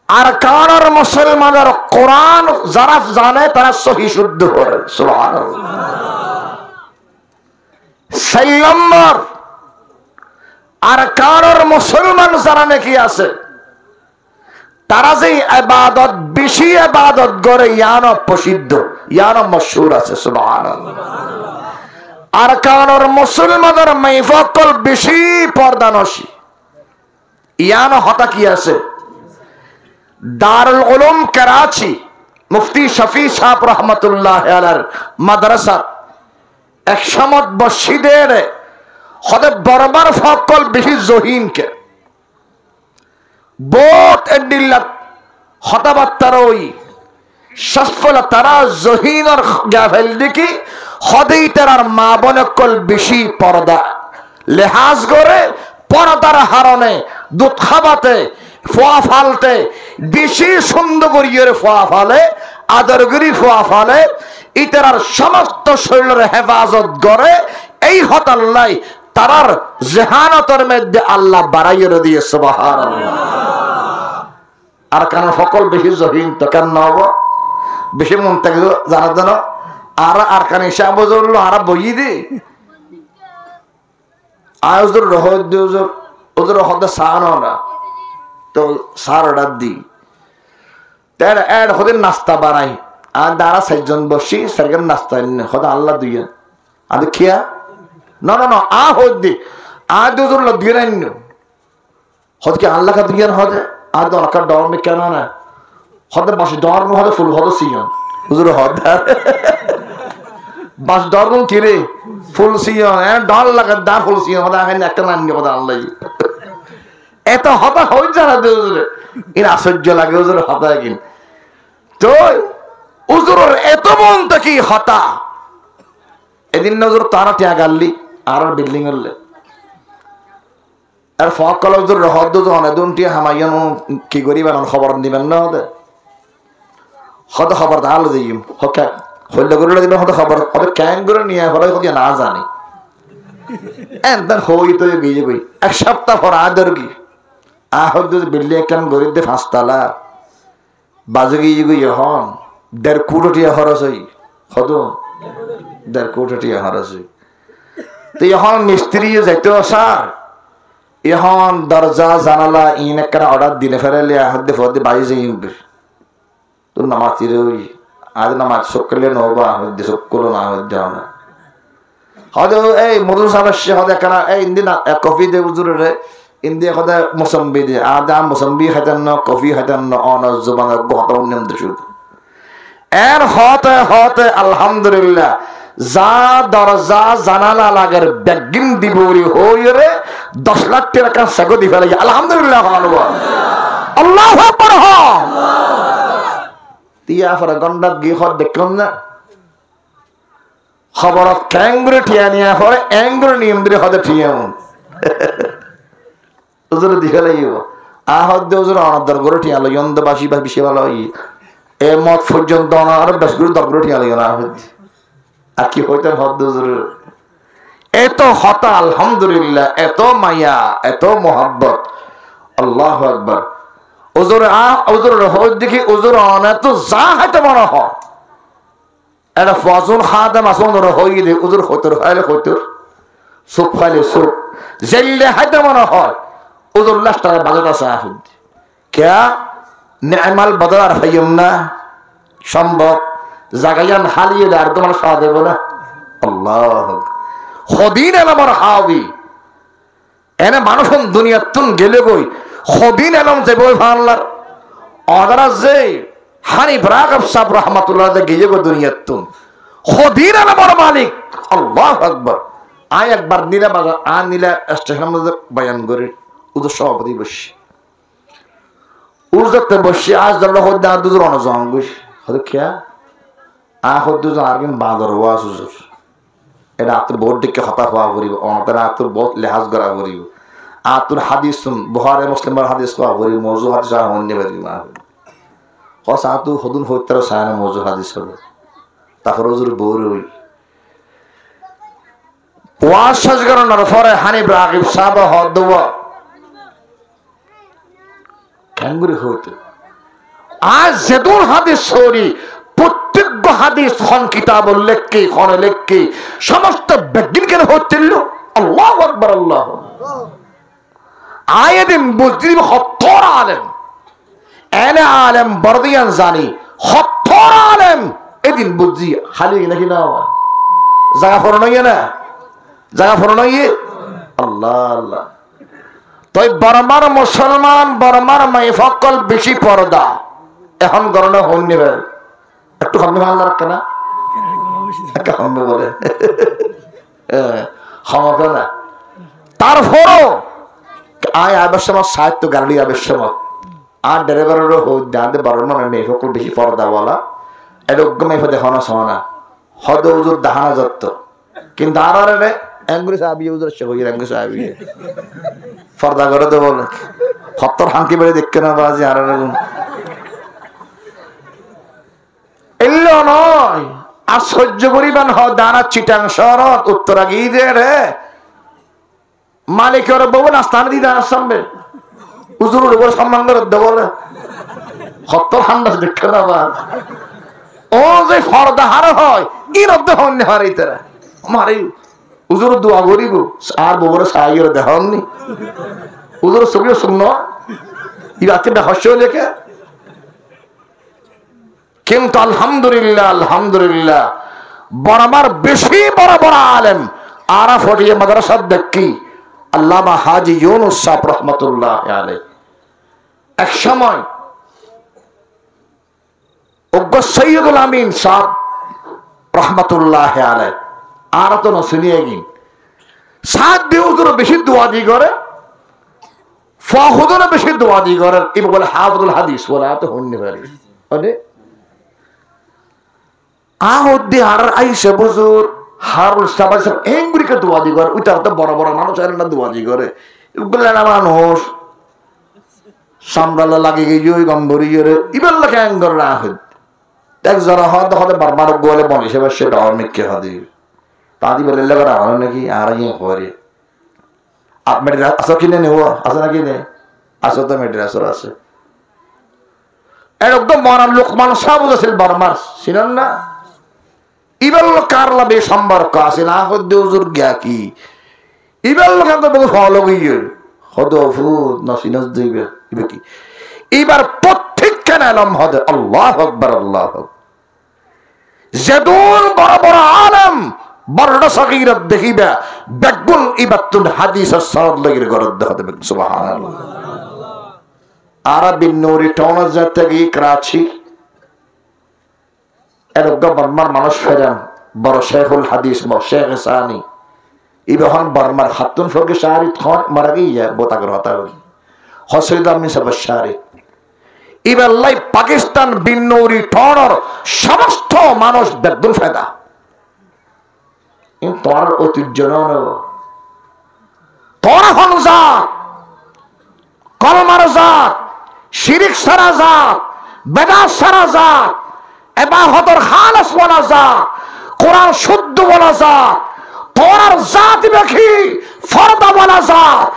আর কানার মুসলমানের কোরআন যারা জানে তারা সহি শুদ্ধ করে সুবহানাল্লাহ 4 নম্বর আর কানার মুসলমান যারা নাকি আছে তারা যে ইবাদত বেশি ইবাদত করে ইয়ানো প্রসিদ্ধ ইয়ানো মশহুর আছে সুবহানাল্লাহ আর কানার মুসলমানের মাইফাকল বেশি পর্দানশী ইয়ানো হতা কি আছে দারুল উলুম করাচি মুফতি শফি সাহেব রহমতুল্লাহ আলাইহির মাদ্রাসা একসমত বসিদের হদে বরবার ফকল বেশি জহিনকে বোত এন্ডিল্লাত হতাবাত্তার ওই সফল তারা জহিনর গাফেল দেখি হদেই তার মা বনকল বেশি পর্দা লেহাজ করে পর্দার হারণে দুধ খাবাতে ফোয়া ফালতে বেশি সুন্দর করিয়ে ফোয়া ফালে আদর করি ফোয়া ফালে ইতার সমস্ত শরীরের হেফাজত করে এই হতাল্লাই তারার জেহানতের মধ্যে আল্লাহ বাড়াইয়ে দিয়ে সুবহানাল্লাহ। আর কেন সকল বেশি জহিন তো কেন নব বেশি মন থেকে জানা জানো আর কানে হিসাব বজরলো আর বই দি আয়োজর রহদ ওজর ওজর হদে সানো না তো সার অর্ডার দি তার এড হদের নাস্তা বানাই আর দ্বারা সাতজন বসি সারগের নাস্তা হদে আল্লাহ দুইয়েন আর খিয়া না না না আ হদ দি আ দুজর ল দিয়ে নাই হদ কি আল্লাহ কা দুইয়েন হদে আর দরকার ডর মে কেন না হদে বাস ডর মে হদে ফুল হদে সিয়ন হুজুর হদ বাস ডর মে কি রে ফুল সিয়ন এ ডর লাগা দা ফুল সিয়ন হদে আহেন একটা নাম নিয়ে হদে আল্লাহ এত হতা হই যারা দে হুজুর ইন আশ্চর্য লাগে হুজুর হতা কিন তো হুজুরের এত মন তো কি হতা এদিন হুজুর তারা টিয়া গাল্লি আর বিল্ডিং হলে আর ফকল হুজুর রহদ জনে দুনটি হামাইয়ানো কি করিবেন খবর দিবেন না হদে হদ খবর দাল দিম হকা হইলে করে দিবেন হদ খবর হদ ক্যাং করে নিয়ে হলে হদি না জানি এন্দার হই তো গিয়ে গই এক সপ্তাহ পর আদর কি আহদ বিল্ডিং কেন গরিব দে ফাঁসতালা বাজে গিয়ে গই হন 1.5 কোটি খরচ হই হদ 1.5 কোটি খরচ হই তো এখন মিস্ত্রি যাইতে স্যার এখন দরজা জানালা ইন একটা অর্ডার দিনে ফেরালে আহদ ফদে বাইরে যাই তো নামাজ ওই আজ নামাজ সকালে নবা আহদ সকল না হদ না হদ এই মধু সাবস্য হদ কেন এই ইন্দিন কফি দে হুজুরে ইন্দি হদে মোসাম্বি দে আদা মোসাম্বি খাইতেন না কফি খাইতেন না অন জবান গত নিয়ম দে শুধু এর হতে হতে আলহামদুলিল্লাহ যা দরজা জানালা লাগের বেগিন দিবরি হইরে 10 লাখ টাকা সাগো দি ফেলে আলহামদুলিল্লাহ আল্লাহু আকবার তিয়া ফরা গন্ডাত গি হদ দেখুন না খবর ক্যাঙ্গুরে টিয়া নিয়া পরে অ্যাঙ্গুরে নিয়ম দিয়ে হদে টিয়াম হুজুর দি ফেলাইও আহদ দে হুজুর অনদর গরে টিয়া লই অন্ধ বাসি বা বিশে ভালো হই এ মত পর্যন্ত আর 10 গুরু দর গরে টিয়া লই না আহদ আর কি হইতে হদ হুজুর এত হতা আলহামদুলিল্লাহ এত মায়া এত মোহাব্বত আল্লাহু আকবার হুজুর হুজুর হদ দেখি হুজুর অন এত যা হইতে মনে হয় এটা ফজল খাদেম আসন হই দে হুজুর হতর খাইলে হতর সুখ খাইলে সুখ জেলে হইতে মনে হয় হুজুর লাস্টার বাজার আছে আহুদ কিয়া নেমাল বদর ফাইম না সম্ভব জাগায়ান হালিয়ে আর তোমার সাথ দেব না আল্লাহ খদিন এলাম আর হাবি এনে মানুষ দুনিয়ার তুন গেলে গই খদিন এলাম যে বই ভাঙলার অদারা যে হানি ব্রাগব সাহেব রহমাতুল্লাহ গিয়ে গো দুনিয়ার তুন খদিন এলাম আর মালিক আল্লাহু আকবার আয় একবার নীলা বাজার আ নীলা স্টেশন বয়ান করে উদর সভাপতি বসে উর্জতে বসে আজ দল হদ্দা দুজর অনজন বসে হদ খেয়া আ হদ্দুজন আর কিন বাঁদর ওয়া সুজুর এটা আতুর বহুত দিকে হতা হওয়া করিব অনতার আতুর বহুত লেহাজ করা করিব আতুর হাদিস বুখারী মুসলিমের হাদিস কোয়া করিব মওযু হাদিস হন্নে পারিব না কস আতু হদুন হইতার সায়না মওযু হাদিস হবে তারপর হুজুর বউর হই ওয়াজ সাজগারনার পরে হানিফ রাগিব সাহেব হদওয়া ক্যাঙ্গুরি হইতে আজ যেদুল হাদিস সরি প্রত্যেক হাদিস খন কিতাব লেখকে খন লেখকে সমস্ত বিজ্ঞানকে হইতেল আল্লাহু আকবার আল্লাহ আয়াদিন বুঝদিন হত্তর আলেম এনে আলেম বর্দিয়ান জানি হত্তর আলেম এদিন বুঝি খালি নাকি না জায়গা ফরনইয়ে না জায়গা ফরনইয়ে আল্লাহ আল্লাহ তাই বর্মার মুসলমান বর্মার মাই ফকল বেশি পর্দা এখন গণনা হননি ভাই একটু কমে ভালো রাখতে না কমে বলে ক্ষমতা না তারপরও আয় আবশ্যক সাহিত্য গাড়ি আবশ্যক আর ড্রাইভারেরও হোক দাঁড়ে বর্মার মেয়ে ফকল বেশি পর্দা বলা এটা মেয়ে দেখানো সমানা হদ উজুর দাহানা যত্ত কিন্তু আর রে এঙ্গুরি সাহাবি উজুর শেখ এঙ্গুরি সাহাবি পর্দা করে দেবো সত্তর হাঙ্কি বেড়ে দেখতে না বাজি আর এলো নয় আর সহ্য করিবেন হ দানা চিটাং শহর উত্তরা গিয়ে রে মালিকের বউ না স্থান দিয়ে দানা সামবে উজুর উপর সম্মান করে দেবো সত্তর হান্ডা দেখতে না বা ও যে ফর্দা হার হয় ই রব্দ হন হারি তারা মারি উজুর দোয়া করিব আর বউরে সাহায্য দেখাননি উজুর ছবিও শূন্য ই রাতে বেহস্য লেখে কিন্তু আলহামদুলিল্লাহ আলহামদুলিল্লাহ বরাবর বেশি বড় বড় আলেম আরা ফটিয়ে মাদ্রাসা দেখি আল্লামা হাজি ইউনুস সাহেব রহমতুল্লাহ আলাইহি এক সময় ওগো সৈয়দুল আমিন সাহেব রহমতুল্লাহ আলাইহি আর তো না শুনিয়ে গিন সাত দিউজুর বেশি দোয়া দি করে ফাহুদুর বেশি দোয়া দি করে ইব বলে হাফিজুল হাদিস বলে তো হন্নি পারে মানে আহদি আর আইসে বুজুর হারুল সাবাই সব এঙ্গুরিকে দোয়া দি করে ওইটা তো বড় বড় মানুষ আর না দোয়া দি করে বলে না মানুষ সামরালা লাগে গিয়ে ওই গম্বরি রে ইবেল লাগে এঙ্গর না হদ এক জরা হয়তো হতে বারবার গোলে বলে সেবার সেটা অনেক কে হদি তাদি বলে লাগে না হলো নাকি আর ইয়ে করে আপনার আসো কিনে নেব আছে নাকি নে আসো তো মেড্রাসর আছে একদম মরার লোকমান সাবুজ আছে বর্মার ছিলেন না ইবেল কার লাভে সম্পর্ক আছে না হদ্দে হুজুর গিয়া কি ইবেল লোক তো বহু ফলো গিয়ে হদ ফুদ নসিনস দিবে ইবে কি এবার প্রত্যেক কেন আলম হদে আল্লাহু আকবার আল্লাহু আকবার যেদুল বড় বড় আলেম বড় সগীরত দেখিবা বেগুল ইবাতুল হাদিস সনদ লগির গরদ দেখতে সুবহানাল্লাহ আরবি নূরি টাউন থেকে করাচি এরকম বর্মার মানুষ ফেরান বড় শেখুল হাদিস শেখ সানি ইবহান বর্মার খাতুন ফকে শাহরি থন মারা গিয়া বোতাগর হতা হসরিদ আমিন সাহেব শাহরি ইবাল্লাই পাকিস্তান বিন্নৌরি টনর সমস্ত মানুষ বেদুল ফায়দা ইন তোর ঐতিহ্য নয় তোর হন জাত কলমার জাত শিরিক সারা জাত বেদাত সারা জাত ইবাদতের খালাস বলা জাত কোরআন শুদ্ধ বলা জাত তোর জাত দেখি ফরদা বলা জাত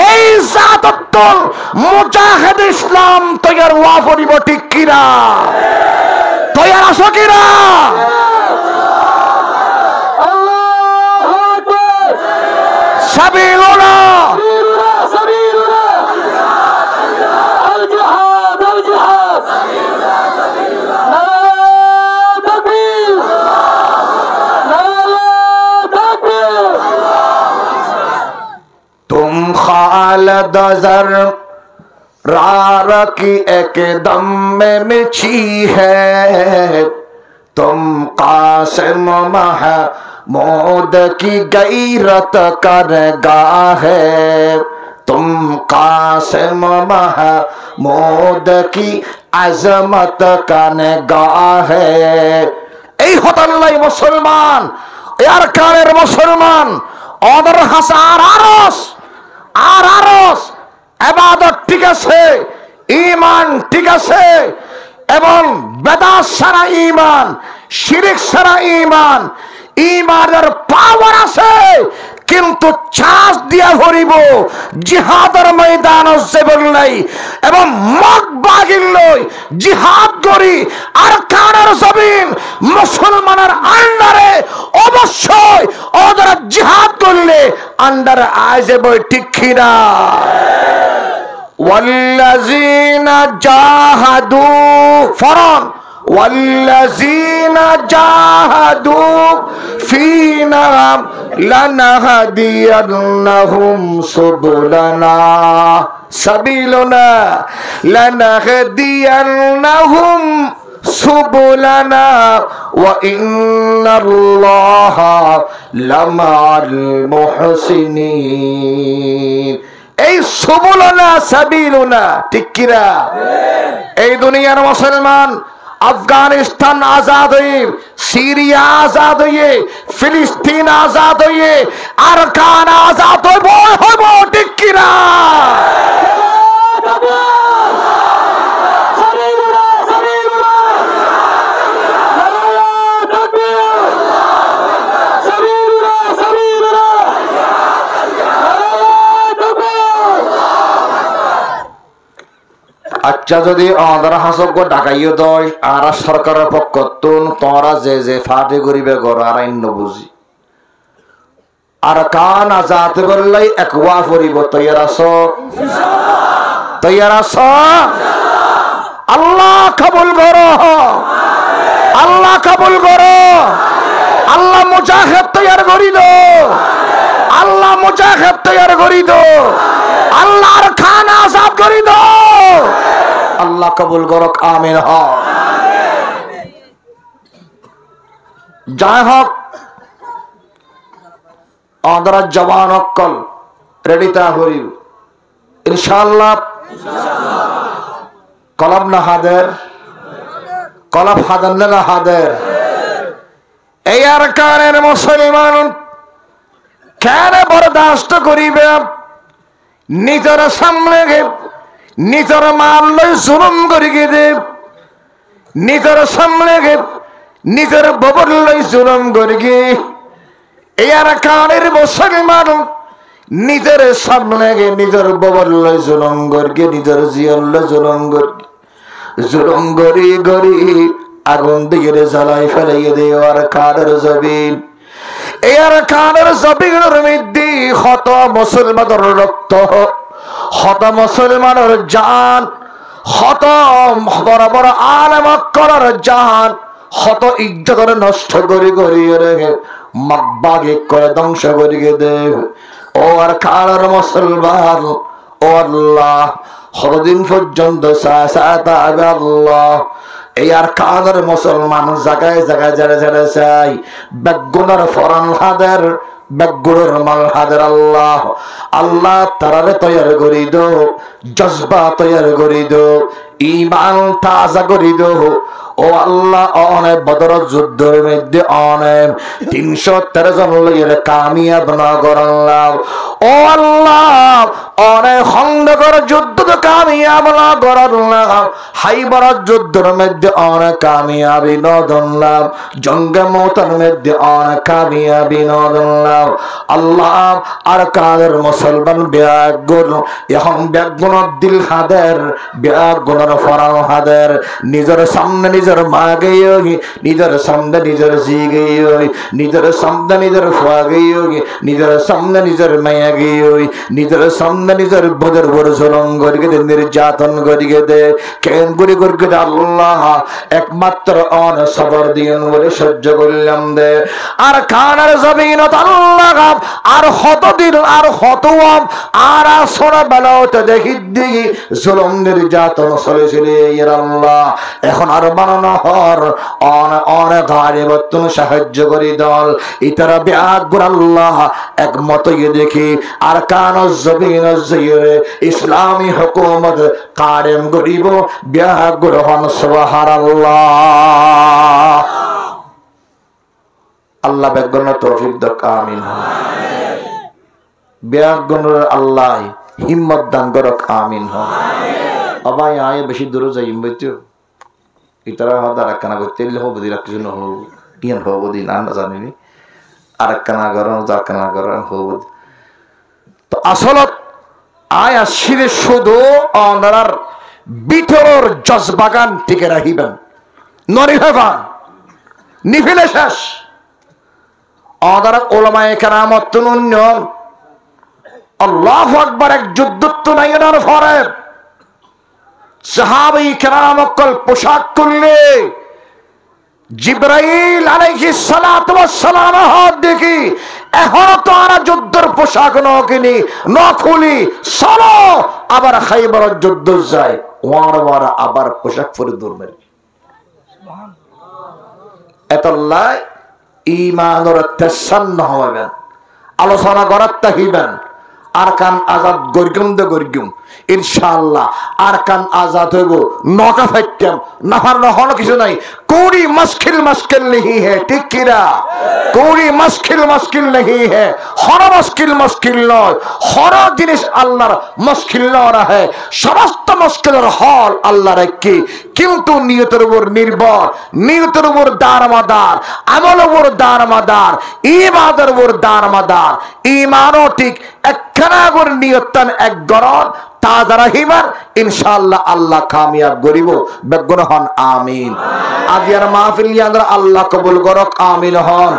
এই জাতত্তর মুজাহিদ ইসলাম তৈয়ার ওয়া করিব ঠিক কিনা তৈয়ার আছো কিনা আল্লাহু আকবার সাবিলুনা আল জিহাদ আল জিহাদ खालद ज़र रार की एकदम में मिची है तुम कासिम महमूद की गैरत करगा है तुम कासिम महमूद की अजमत करगा है এই হতাল্লাই মুসলমান এর কানের মুসলমান অদর হাসার আরস ইবাদত ঠিক আছে ঈমান ঠিক আছে এবং বেদাত সারা ঈমান শিরক সারা ঈমান ঈমানের পাওয়ার আছে কিন্তু চাষ দিয়া ভরিব জিহাদের ময়দান জেবল নাই এবং মগ বাগিল লই জিহাদ করি আর কানের জমিন মুসলমানের আন্ডারে অবশ্যই ওদের জিহাদ করলে আন্ডারে আইজে বই ঠিক কিনা ওয়াল্লাযিনা জাহাদু ফরন والذين جاهدوا فينا لنهدينهم سبلنا سبيلنا لنهدينهم سبلنا وإن الله لمع المحسنين এই সুবুলনা সাবিলুনা ঠিক কিনা এই দুনিয়ার মুসলমান আফগানিস্তান আজাদ হয়ে সিরিয়া আজাদ হয়ে ফিলিস্তিন আজাদ হয়ে আরকান আজাদ হইব ঠিক কিনা আচ্ছা যদি আমাদের হাসক ডাকাইও দয় আর সরকারের পক্ষ তোমরা যে যে ফাটে করিবে গর আর আইন বুঝি আর কান আজাদ বললাই একওয়া করিব তৈয়ার আছো তৈয়ার আছো আল্লাহ কবুল করো আল্লাহ কবুল করো আল্লাহ মুজাহিদ তৈয়ার করি দো আল্লাহ মুজাহিদ তৈয়ার করি দো আল্লাহর খান আজাদ করি দো আল্লাহ কবুল করক আমিন হ যাই হোক আমাদের জওয়ান অক্কল রেডিতা করি ইনশাআল্লাহ কলম না হাদের কলম হাদান না হাদের এই আর কারণে মুসলমান কেন বরদাস্ত করিবে নিজের সামনে নিজের মাল লই জুলুম করিয়ে দে নিজের সামনে নিজের ববর লই জুলুম করিয়ে এই আর কানের মুসলমান নিজের সামনে নিজের ববর লই জুলুম করিয়ে নিজের জিয়র লই জুলুম করি গরি আগুন দিয়ে জ্বালাই ফেলাইয়ে দে আর কানের জবিন এই আর কানের জবিনের মধ্যে হত মুসলমানের রক্ত হত মুসলমানের জান হত বড় বড় আলেম করার জান হত ইজ্জত নষ্ট করে রেখে মাগবাগে করে ধ্বংস করিয়ে দে ও আর কার মুসলমান ও আল্লাহ কতদিন পর্যন্ত আল্লাহ এই আর কাদের মুসলমান জায়গায় জায়গায় যারা যারা চাই বেগুনের ফরান হাদের বেগুনের মাল হাদের আল্লাহ আল্লাহ তারারে তৈয়ার করি দো জজবা তৈয়ার করি দো ইমান তাজা করি দো ও আল্লাহ অনেক বদর যুদ্ধের মধ্যে অনেক 313 জন লইয়ের কামিয়াব না করলাম ও আল্লাহ অনেক খন্দকর যুদ্ধ তো কামিয়াব না করলাম হাইবার যুদ্ধের মধ্যে অনেক কামিয়াবি নদলাম জঙ্গে মৌতের মধ্যে অনেক কামিয়াবি নদলাম আল্লাহ আর কাদের মুসলমান ব্যাগুন এখন ব্যাগুনের দিল হাদের ব্যাগুনের ফরান হাদের নিজের সামনে নিজের মা গেই নিজের সামনে নিজের জি গেই নিজের সামনে নিজের ফুয়া গেই নিজের সামনে নিজের মায়া গেই নিজের সামনে নিজের বোধের বড় জলং করিয়ে দে নির্যাতন করিয়ে দে কেন করি করিয়ে দে আল্লাহ একমাত্র অন সবর দিন বলে সহ্য করলাম দে আর খানার জমিন আল্লাহ আর হত দিন আর হত আর সোনা বেলাতে দেখি দিই জলম নির্যাতন চলেছিল আল্লাহ এখন আর বানানো হর অনেক ধারে বর্তন সাহায্য করি দল ইতারা ব্যাগুর আল্লাহ একমত দেখি আর কান জবিন ইসলামী হুকুমত কায়েম করিব ব্যাগুর হন সুবহানাল্লাহ আল্লাহ ব্যাগুর তৌফিক দাও আমিন ব্যাগুর আল্লাহ হিম্মত দান করক আমিন আবাই আয় বেশি দূরে যাইম বইতো ইতারা হদার কানা করতে হবো দিরা কিছু ন হবো ইয়ান হবো দিন আমরা জানিনি আর কানা গরম যার কানা গরম হবো তো আসলত আয় আসিরে শুধু অনার ভিতর জজবাগান টিকে রাখিবেন নরি হবান নিফিলে শেষ অনার ওলামায়ে কেরামত তুনুন্যন আল্লাহু আকবার এক যুদ্ধ নাই এনার ফরে সাহাবায়ে কেরাম অকল পোশাক করলে জিবরাইল আলাইহিস সালাতু ওয়াস সালাম হাত দেখি এখন তো আর যুদ্ধের পোশাক নকিনি ন খুলি চলো আবার খাইবার যুদ্ধ যায় ওয়ার আবার পোশাক পরে দৌড়বে এতল্লাহ ঈমানের তাসান্ন হবেন আলোচনা করার তাহিবেন আরকান আজাদ গর্গুম ইনশাআল্লাহ আরকান আজাদ হইব নকা ফাইটাম নাফার নহন কিছু নাই কোড়ি মুশকিল नहीं है ঠিক কিরা কোড়ি মুশকিল नहीं है হর মুশকিল নয় হর জিনিস আল্লাহর মুশকিল না है সমস্ত মুশকিলের হল আল্লাহর কি কিন্তু নিয়তের উপর নির্ভর নিয়তের উপর দারমাদার আমলের উপর দারমাদার ইবাদতের উপর দারমাদার ঈমানও ঠিক একখানা করে নিয়তন এক গরদ তাজা রাখিবার ইনশাআল্লাহ আল্লাহ কামিয়াব করিব বেগুন হন আমিন আজিয়ার মাহফিল ইয়ান্দ্র আল্লাহ কবুল করক আমিন হন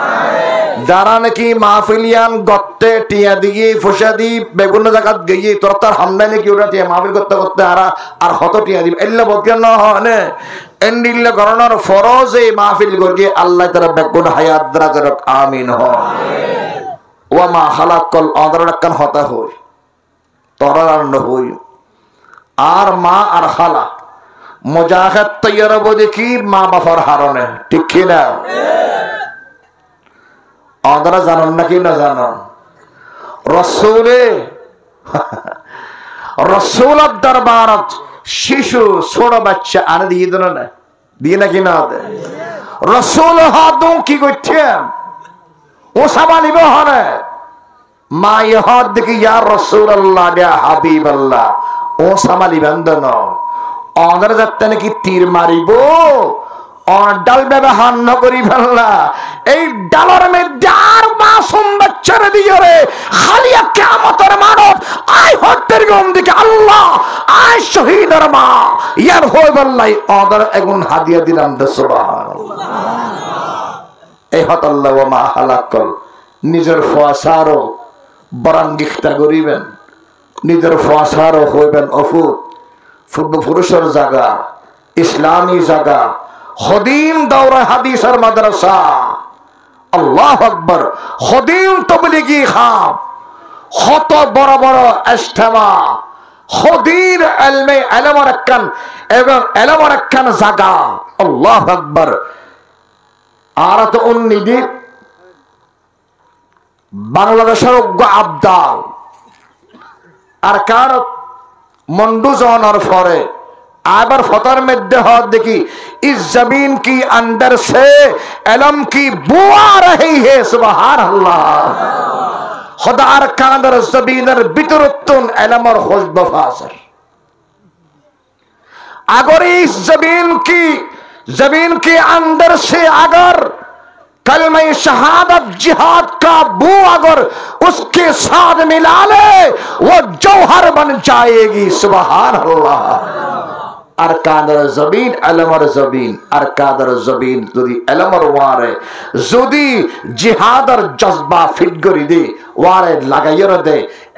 যারা নাকি মাহফিলিয়ান গত্তে টিয়া দিয়ে ফুসা দি বেগুন জায়গাত গিয়ে তোর তার হামদাই নাকি ওরা টিয়া মাহফিল করতে আর হত টিয়া দিব এল্লা বদকেন না হনে এন্ডিল্লা গণনার ফরজে মাহফিল করিয়ে আল্লাহ তারা বেগুন হায়াত দ্বারা করক আমিন হন ওয়া মা খালাকাল আদরাকান হতা হই তরারণ্য হই আর মা আর খালা মুজাহিদ তৈয়ার দেখি মা বাবার হারনে ঠিক কিনা আপনারা জানেন নাকি না জানেন রসুলের দরবারত শিশু ছোট বাচ্চা আনে দিয়ে দেন না দিয়ে নাকি না রসুল হাত কি করছেন ও সামালিব হনে মা ইহাদ দেখি ইয়া রাসূলুল্লাহ ইয়া হাবিবাল্লাহ ও সামালি বন্ধন অনর যাতে নাকি তীর মারিব অন ডাল ব্যবহার না করি ফেললা এই ডালের মধ্যে আর মাসুম বাচ্চারে দিয়ে রে খালি কিয়ামতের মানব আই হত্যের গম দিকে আল্লাহ আই শহীদের মা ইয়ার হই বললাই অনর এগুন হাদিয়া দিলাম দে সুবহানাল্লাহ এই হত আল্লাহ ওয়া মা হালাকাল নিজের ফসারো বরাঙ্গিখতা করিবেন নিজের ফসারও হইবেন অফুত পুরুষের জায়গা ইসলামী জায়গা খদিম দাওরা হাদিসের মাদ্রাসা আল্লাহু আকবার খদিম তাবলীগী খাম কত বড় বড় ইজতিমা খদির ইলমে ইলম রাখান এবং ইলম রাখান জায়গা আল্লাহু আকবার আর তো উন্নিদি বাংলাদেশের অজ্ঞ আবদাল আর কার মন্ডু জনের পরে আবার ফতর মধ্যে হত দেখি इस जमीन की अंदर से इल्म की बू आ रही है सुबहानअल्लाह खुदार कांदर जमीनर बितरतुन इल्म और खुशबू फासर अगर इस जमीन के अंदर से अगर कलमे शहादत जिहाद का बू अगर उसके साथ मिला ले वो जौहर बन जाएगी सुबहानअल्लाह अरकादर जमीन इल्मर जमीन अरकादर जमीन যদি ইলমর ওয়ারে যদি জিহাদের জজবা ফিট করে দে ওয়ারে লাগাইর দে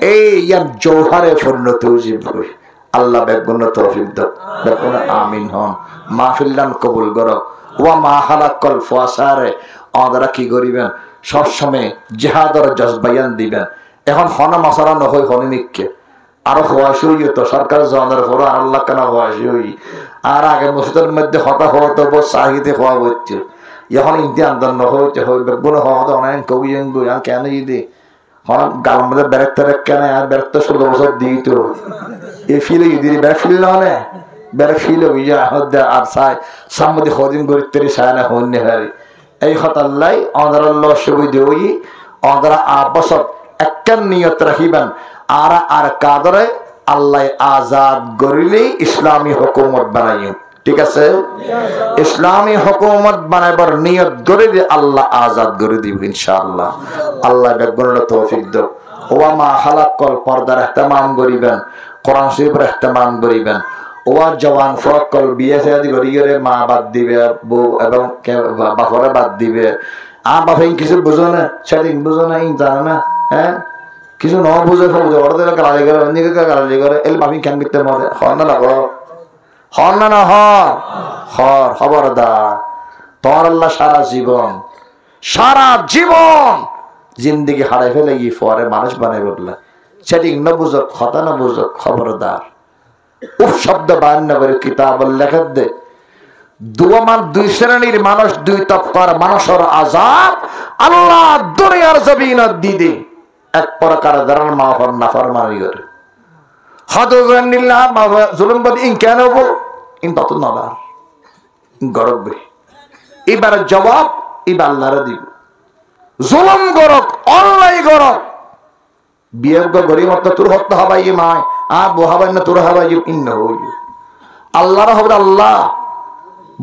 এই ইয়ান জৌহরে পরিণত হইবে আল্লাহ বেগুন তৌফিক দাও বেগুন আমিন হন মাহফিলদান কবুল করো ওয়া মা হালাকাল ফাসারে আদরা কি করিবেন সব সময় জিহাদের জজবায়ান দিবেন এখন হন মাসারা নহই হনিমিককে আরো খোয়াশি হই তো সরকার জনের পর আল্লাহ কেন খোয়াশি হই আর আগে মসজিদের মধ্যে হতা হতো বস সাহিতে খোয়া হচ্ছে এখন ইন্ডিয়ান দন্ন হইতে হই বেগুন হওয়া তো অনেক কবিয়েন গো আর কেন ইদি হন গাল মধ্যে বেরেক্টর কেন আর বেরেক্টর 16 বছর দিই তো এই ফিলে ইদি বের ফিল না নে বের ফিল হইয়া হদা আর সাই সামদি খদিম গরিতেরি সানা হন্নে হারি এই হতাল্লাই আল্লাহ সুবিধে হই আদরা আবসত একখান নিয়ত রাখিবেন আর আর কাদরে আল্লাহ আজাদ করিলে ইসলামী হুকুমত বানাইও ঠিক আছে ইসলামী হুকুমত বানাইবার নিয়ত করিলে আল্লাহ আজাদ করে দিব ইনশাআল্লাহ আল্লাহ বেগুন তৌফিক দাও ওয়া মা হালাকাল পর্দার ইহতিমাম করিবেন কোরআন শরীফের ইহতিমাম করিবেন ওয়া জওয়ান ফকল বিয়ে শাদী করিয়ে মা বাদ দিবে বউ এবং বাপরে বাদ দিবে আর বাপেন কিছু বুঝো না সেদিন বুঝো না জানো না হ্যাঁ কিছু ন বুঝে ওদের গালি করে অন্যকে গালি করে এল বাপি কেন বিকতে মরে হর না লাগো হর না না হর খবরদার তোর আল্লাহ সারা জীবন জিন্দিগি হারাই ফেলে গিয়ে পরে মানুষ বানাই বললে সেটি না বুঝো কথা না বুঝো খবরদার উপ শব্দ বান না করে কিতাব লেখা দে দুই শ্রেণীর মানুষ দুই তফকার মানুষের আযাব আল্লাহ দুনিয়ার জমিনত দিদে এক প্রকার দাঁড়ান মাফর নাফরমানি করে হাদুজানিল্লাহ মাফা জুলুম বদি ইন কেন বল ইন তত নবার গরব এবার জবাব এবার আল্লাহর দিব জুলুম গরক অন্যায় গরক বিয়োগ গরিব তোর হত্যা হবাই মায় বহাবাই না তোর হবাই ইন্ন হই আল্লাহর হবে আল্লাহ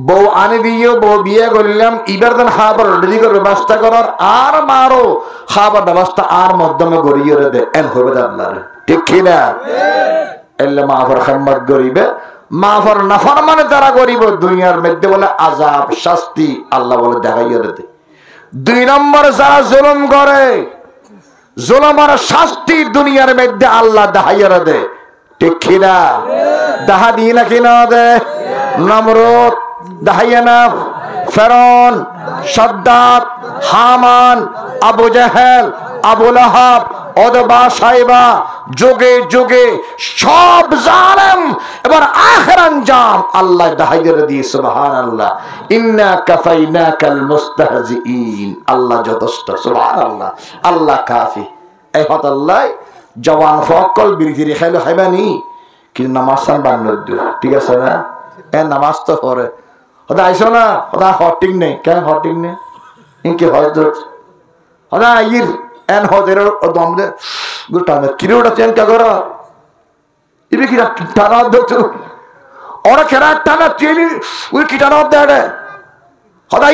বউ আনি দিও বউ বিয়ে করলাম এবার দেন খাবার রেডি করে ব্যবস্থা করার আর মারো খাবার ব্যবস্থা আর মধ্যমে গড়িয়ে দে এন হবে আল্লাহর ঠিক কিনা এলে মাফর খাম্মত গরিবে মাফর নাফর মানে তারা গরিব দুনিয়ার মধ্যে বলে আযাব শাস্তি আল্লাহ বলে দেখাইয়ে দে দুই নম্বর যারা জুলুম করে জুলুমের শাস্তি দুনিয়ার মধ্যে আল্লাহ দেখাইয়ে দে ঠিক কিনা দেখা দি না কিনা দে নমরুদ দেখাইয়ে না ফেরাউন সাদ্দাত হামান আবু জাহেল আবু লাহাব অদবা সাইবা যুগে যুগে সব জালেম এবার আখির আঞ্জাম আল্লাহ দেখাইয়ে দিয়ে সুবহানাল্লাহ ইন্না কাফাইনাকাল মুস্তাহজিইন আল্লাহ যথেষ্ট সুবহানাল্লাহ আল্লাহ কাফি এই হত আল্লাহ জওয়ান ফকল বিরগিরি খাইলো খাইবানি কিন্তু নামাজ সান বান্নদ ঠিক আছে না এ নামাজ তো পড়ে ওদা আইসো না ওদা হটিং নেই কেন হটিং নেই ইনকে হজরত ওদা ইর এন হজের দমদে গুটানে কিরোটা চেন কা করা ইবি কি টানা দতো ওরা কেরা টানা চেনি ওই কি টানা দেড়ে ওদা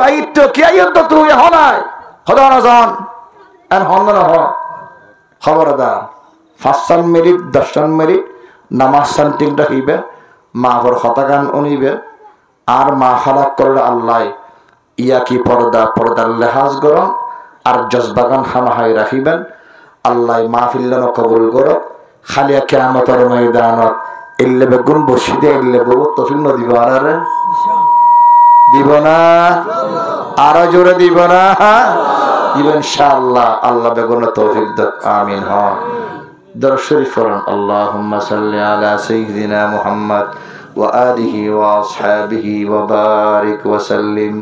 আইতো কি আইতো তুই হনাই ওদা না জান এন হন না হ খবরদার 5 মিনিট 10 মিনিট নামাজ শান্তিটা হইবে মা ঘর হতাগান উনিবে আর মা খালাক করলে আল্লাহ ইয়া কি পর্দার লেহাজ গরম আর জজবাগান হামাহাই রাখিবেন আল্লাহ মাহফিল্লানো কবুল করো খালিয়া কিয়ামতের ময়দানত ইল্লে বেগুন বসিদে ইল্লে বহু তফিল দিব আর দিব না আরো জোরে দিব না দিব ইনশাআল্লাহ আল্লাহ বেগুন তৌফিক দাও আমিন হ দরুদ শরীফ পড়ুন আল্লাহুম্মা সাল্লি আলা সাইয়্যিদিনা মুহাম্মদ ওয়া আলিহি ওয়া আসহাবিহি ওয়া বারিক ওয়া সাল্লিম।